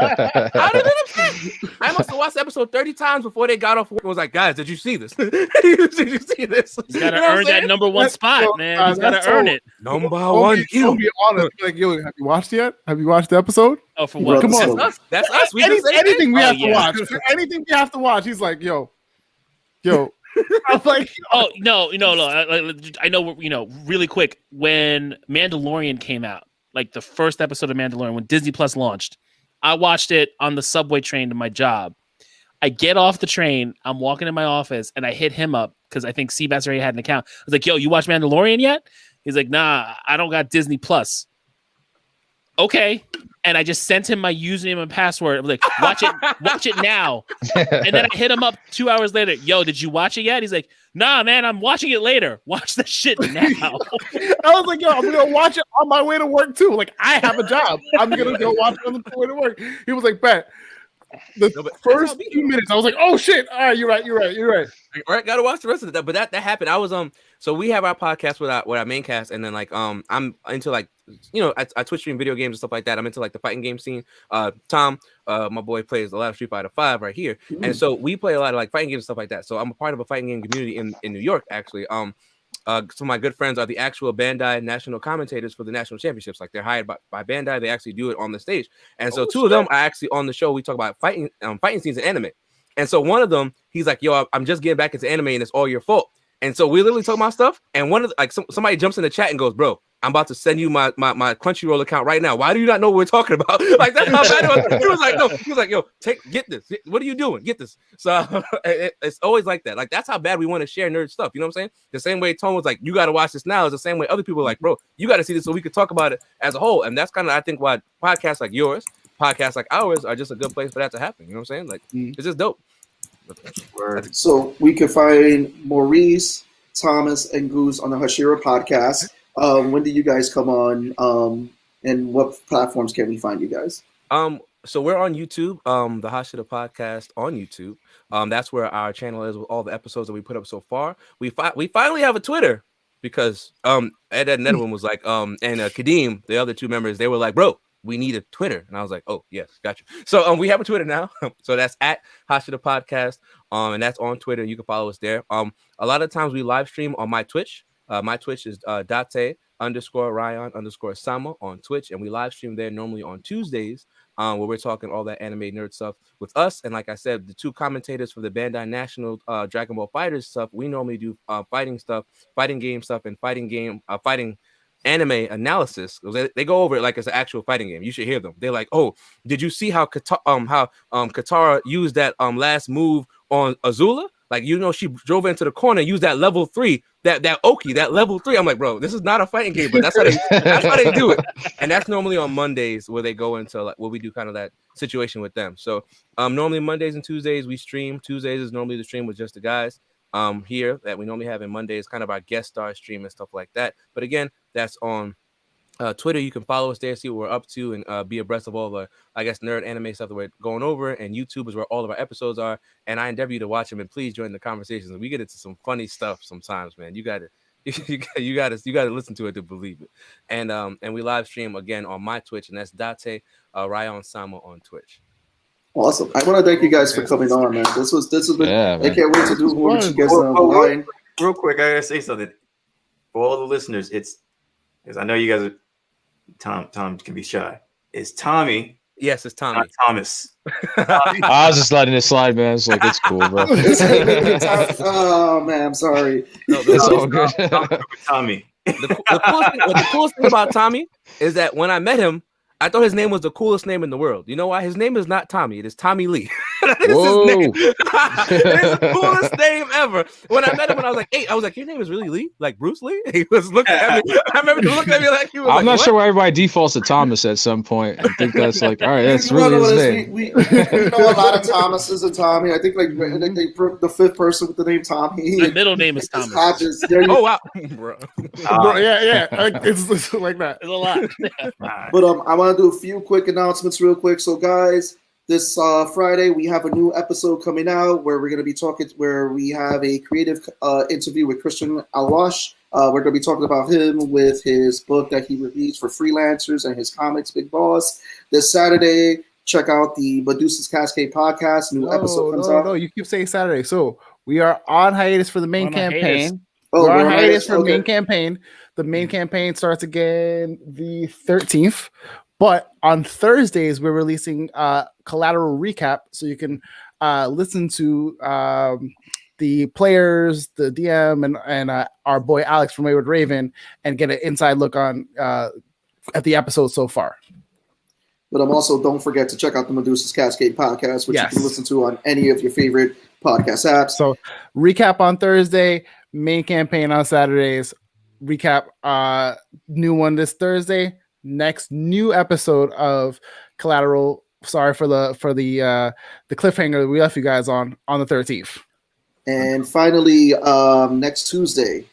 I must have watched the episode 30 times before they got off work and was like, "Guys, did you see this? Did you see this?" He's got to earn that number one spot, man. He's got to earn it. Number one. I'll be honest. Like, yo, have you watched yet? Have you watched the episode? Oh, for what? Come on. That's us. We anything we have to watch. Anything we have to watch. He's like, yo. I'm like, oh no. I know. Really quick, when Mandalorian came out, like the first episode of Mandalorian, when Disney Plus launched, I watched it on the subway train to my job. I get off the train, I'm walking in my office, and I hit him up because I think Seabass already had an account. I was like, "Yo, you watch Mandalorian yet?" He's like, "Nah, I don't got Disney Plus." Okay. And I just sent him my username and password. I was like, watch it now. And then I hit him up 2 hours later. "Yo, did you watch it yet?" He's like, "Nah, man, I'm watching it later. Watch the shit now." I was like, "Yo, I'm gonna watch it on my way to work too. Like, I have a job. I'm gonna go watch it on the way to work." He was like, "Bet." The first few minutes, I was like, "Oh shit! All right, you're right. All right, gotta watch the rest of it." But that happened. I was so we have our podcast with our main cast, and then like I'm into like, I Twitch stream video games and stuff like that. I'm into like the fighting game scene. Tom, my boy, plays a lot of Street Fighter 5 right here, and so we play a lot of like fighting games and stuff like that. So I'm a part of a fighting game community in New York, actually. Some of my good friends are the actual Bandai national commentators for the national championships. Like, they're hired by Bandai. They actually do it on the stage. And so two of them are actually on the show. We talk about fighting scenes in anime. And so one of them, he's like, "Yo, I'm just getting back into anime and it's all your fault." And so we literally talk about stuff. And one of the, somebody jumps in the chat and goes, "Bro, I'm about to send you my Crunchyroll account right now. Why do you not know what we're talking about?" Like, that's how bad it was. He was like, "No." He was like, "Yo, get this. What are you doing? Get this." So it's always like that. Like, that's how bad we want to share nerd stuff. You know what I'm saying? The same way Tone was like, "You got to watch this now," is the same way other people are like, "Bro, you got to see this so we could talk about it as a whole." And that's kind of, I think, why podcasts like yours, podcasts like ours, are just a good place for that to happen. You know what I'm saying? Like, it's just dope. So we can find Maurice, Thomas, and Goose on the Hashira Podcast. When do you guys come on? And what platforms can we find you guys? So we're on YouTube, the Hashira Podcast on YouTube. That's where our channel is with all the episodes that we put up so far. We finally have a Twitter because Ed and Edwin was like, and Kadeem, the other two members, they were like, "Bro, we need a Twitter." And I was like, "Oh, yes, gotcha." So we have a Twitter now. So that's at Hashira Podcast. And that's on Twitter. You can follow us there. A lot of times we live stream on my Twitch. My Twitch is Date_Ryan_Sama on Twitch. And we live stream there normally on Tuesdays, where we're talking all that anime nerd stuff with us. And like I said, the two commentators for the Bandai National Dragon Ball FighterZ stuff, we normally do fighting stuff, fighting game stuff, and fighting anime analysis. They go over it like it's an actual fighting game. You should hear them. They're like, "Oh, did you see how Katara used that last move on Azula? Like, she drove into the corner and used that level 3, that Oki, that level 3. I'm like, "Bro, this is not a fighting game, but that's how they do it." And that's normally on Mondays, where they go into like, where we do kind of that situation with them. So normally Mondays and Tuesdays we stream. Tuesdays is normally the stream with just the guys here that we normally have, in Mondays, kind of our guest star stream and stuff like that. But again, that's on Twitter. You can follow us there, see what we're up to, and be abreast of all the, I guess, nerd anime stuff that we're going over. And YouTube is where all of our episodes are. And I endeavor you to watch them, and please join the conversations. We get into some funny stuff sometimes, man. You gotta listen to it to believe it. And we live stream again on my Twitch, and that's Date Ryan Sama on Twitch. Awesome. I want to thank you guys for coming on, man. This has been. I can't wait to do more with you guys on the line. Real quick, I gotta say something for all the listeners. It's because I know you guys are. Tom can be shy. It's Tommy. Yes, it's Tommy. Not Thomas. I was just letting it slide, man. It's like, it's cool, bro. Oh man, I'm sorry. No, it's all good. Tommy. The coolest thing about Tommy is that when I met him, I thought his name was the coolest name in the world. You know why? His name is not Tommy. It is Tommy Lee. That is his name. It is the coolest name ever. When I met him when I was like 8, I was like, your name is really Lee? Like Bruce Lee? He was looking at me. I remember he looked at me like he was I'm like, not what? sure why everybody defaults to Thomas at some point. I think that's like, all right, that's really his name. We know a lot of Thomases and Tommy. I think the fifth person with the name Tommy. My middle name is Thomas. Hodges. Oh wow, bro. Bro, yeah. It's like that. There's a lot. But I want to do a few quick announcements real quick. So guys, this Friday we have a new episode coming out where we're going to be talking, where we have a creative interview with Christian Alwash. We're going to be talking about him with his book that he released for freelancers and his comics, Big Boss. This Saturday, check out the Medusa's Cascade podcast. New episode comes out. No, you keep saying Saturday. So we are on hiatus for the main campaign. Oh, we're on hiatus for the main campaign. The main campaign starts again the 13th. But on Thursdays, we're releasing collateral recap, so you can listen to the players, the DM, and our boy Alex from Wayward Raven, and get an inside look on at the episode so far. But also don't forget to check out the Medusa's Cascade podcast, which you can listen to on any of your favorite podcast apps. So recap on Thursday, main campaign on Saturdays, recap new one this Thursday. Next new episode of Collateral. Sorry for the cliffhanger that we left you guys on the 13th. And finally, next Tuesday,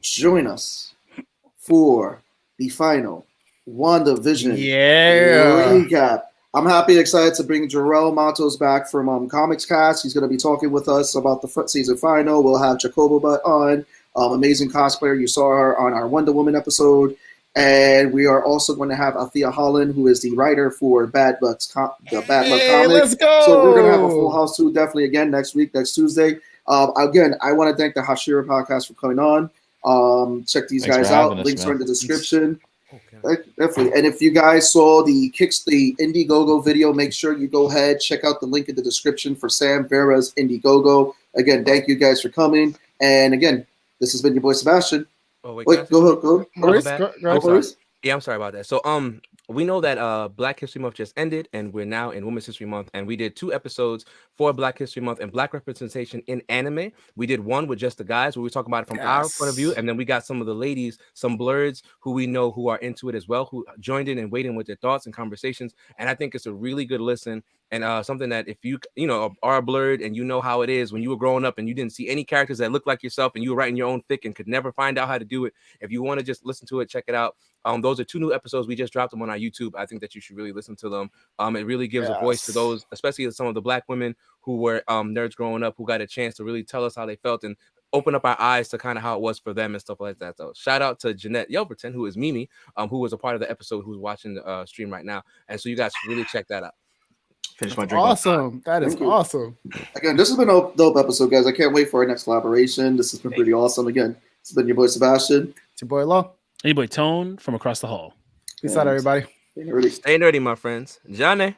join us for the final WandaVision recap. I'm happy and excited to bring Jarrell Matos back from Comics Cast. He's going to be talking with us about the season final. We'll have Jacobo Butt on, amazing cosplayer. You saw her on our Wonder Woman episode. And we are also going to have Althea Holland, who is the writer for Bad Luck comic. Let's go! So we're going to have a full house too, definitely again next Tuesday. Again, I want to thank the Hashira Podcast for coming on. Check these guys out. Links are in the description. Okay. Definitely. And if you guys saw the Indiegogo video, make sure you go ahead, check out the link in the description for Sam Vera's Indiegogo. Again, thank you guys for coming. And again, this has been your boy Sebastian. Oh, wait, go ahead. Yeah, I'm sorry about that. So, we know that Black History Month just ended, and we're now in Women's History Month, and we did 2 episodes for Black History Month and Black representation in anime. We did one with just the guys, where we talk about it from our point of view, and then we got some of the ladies, some blurs who we know who are into it as well, who joined in and weighed in with their thoughts and conversations. And I think it's a really good listen. And something that if you are blurred and you know how it is when you were growing up and you didn't see any characters that looked like yourself and you were writing your own fic and could never find out how to do it, if you want to just listen to it, check it out. Those are 2 new episodes. We just dropped them on our YouTube. I think that you should really listen to them. It really gives a voice to those, especially some of the Black women who were nerds growing up, who got a chance to really tell us how they felt and open up our eyes to kind of how it was for them and stuff like that. So shout out to Jeanette Yelverton, who is Mimi, who was a part of the episode, who's watching the stream right now. And so you guys should really check that out. Finish my drink. Awesome. That is awesome. Again, this has been a dope episode, guys. I can't wait for our next collaboration. This has been pretty awesome. Again, it's been your boy Sebastian. It's your boy Law. Your boy Tone from across the hall. Peace out, everybody. Stay nerdy, my friends. Johnny.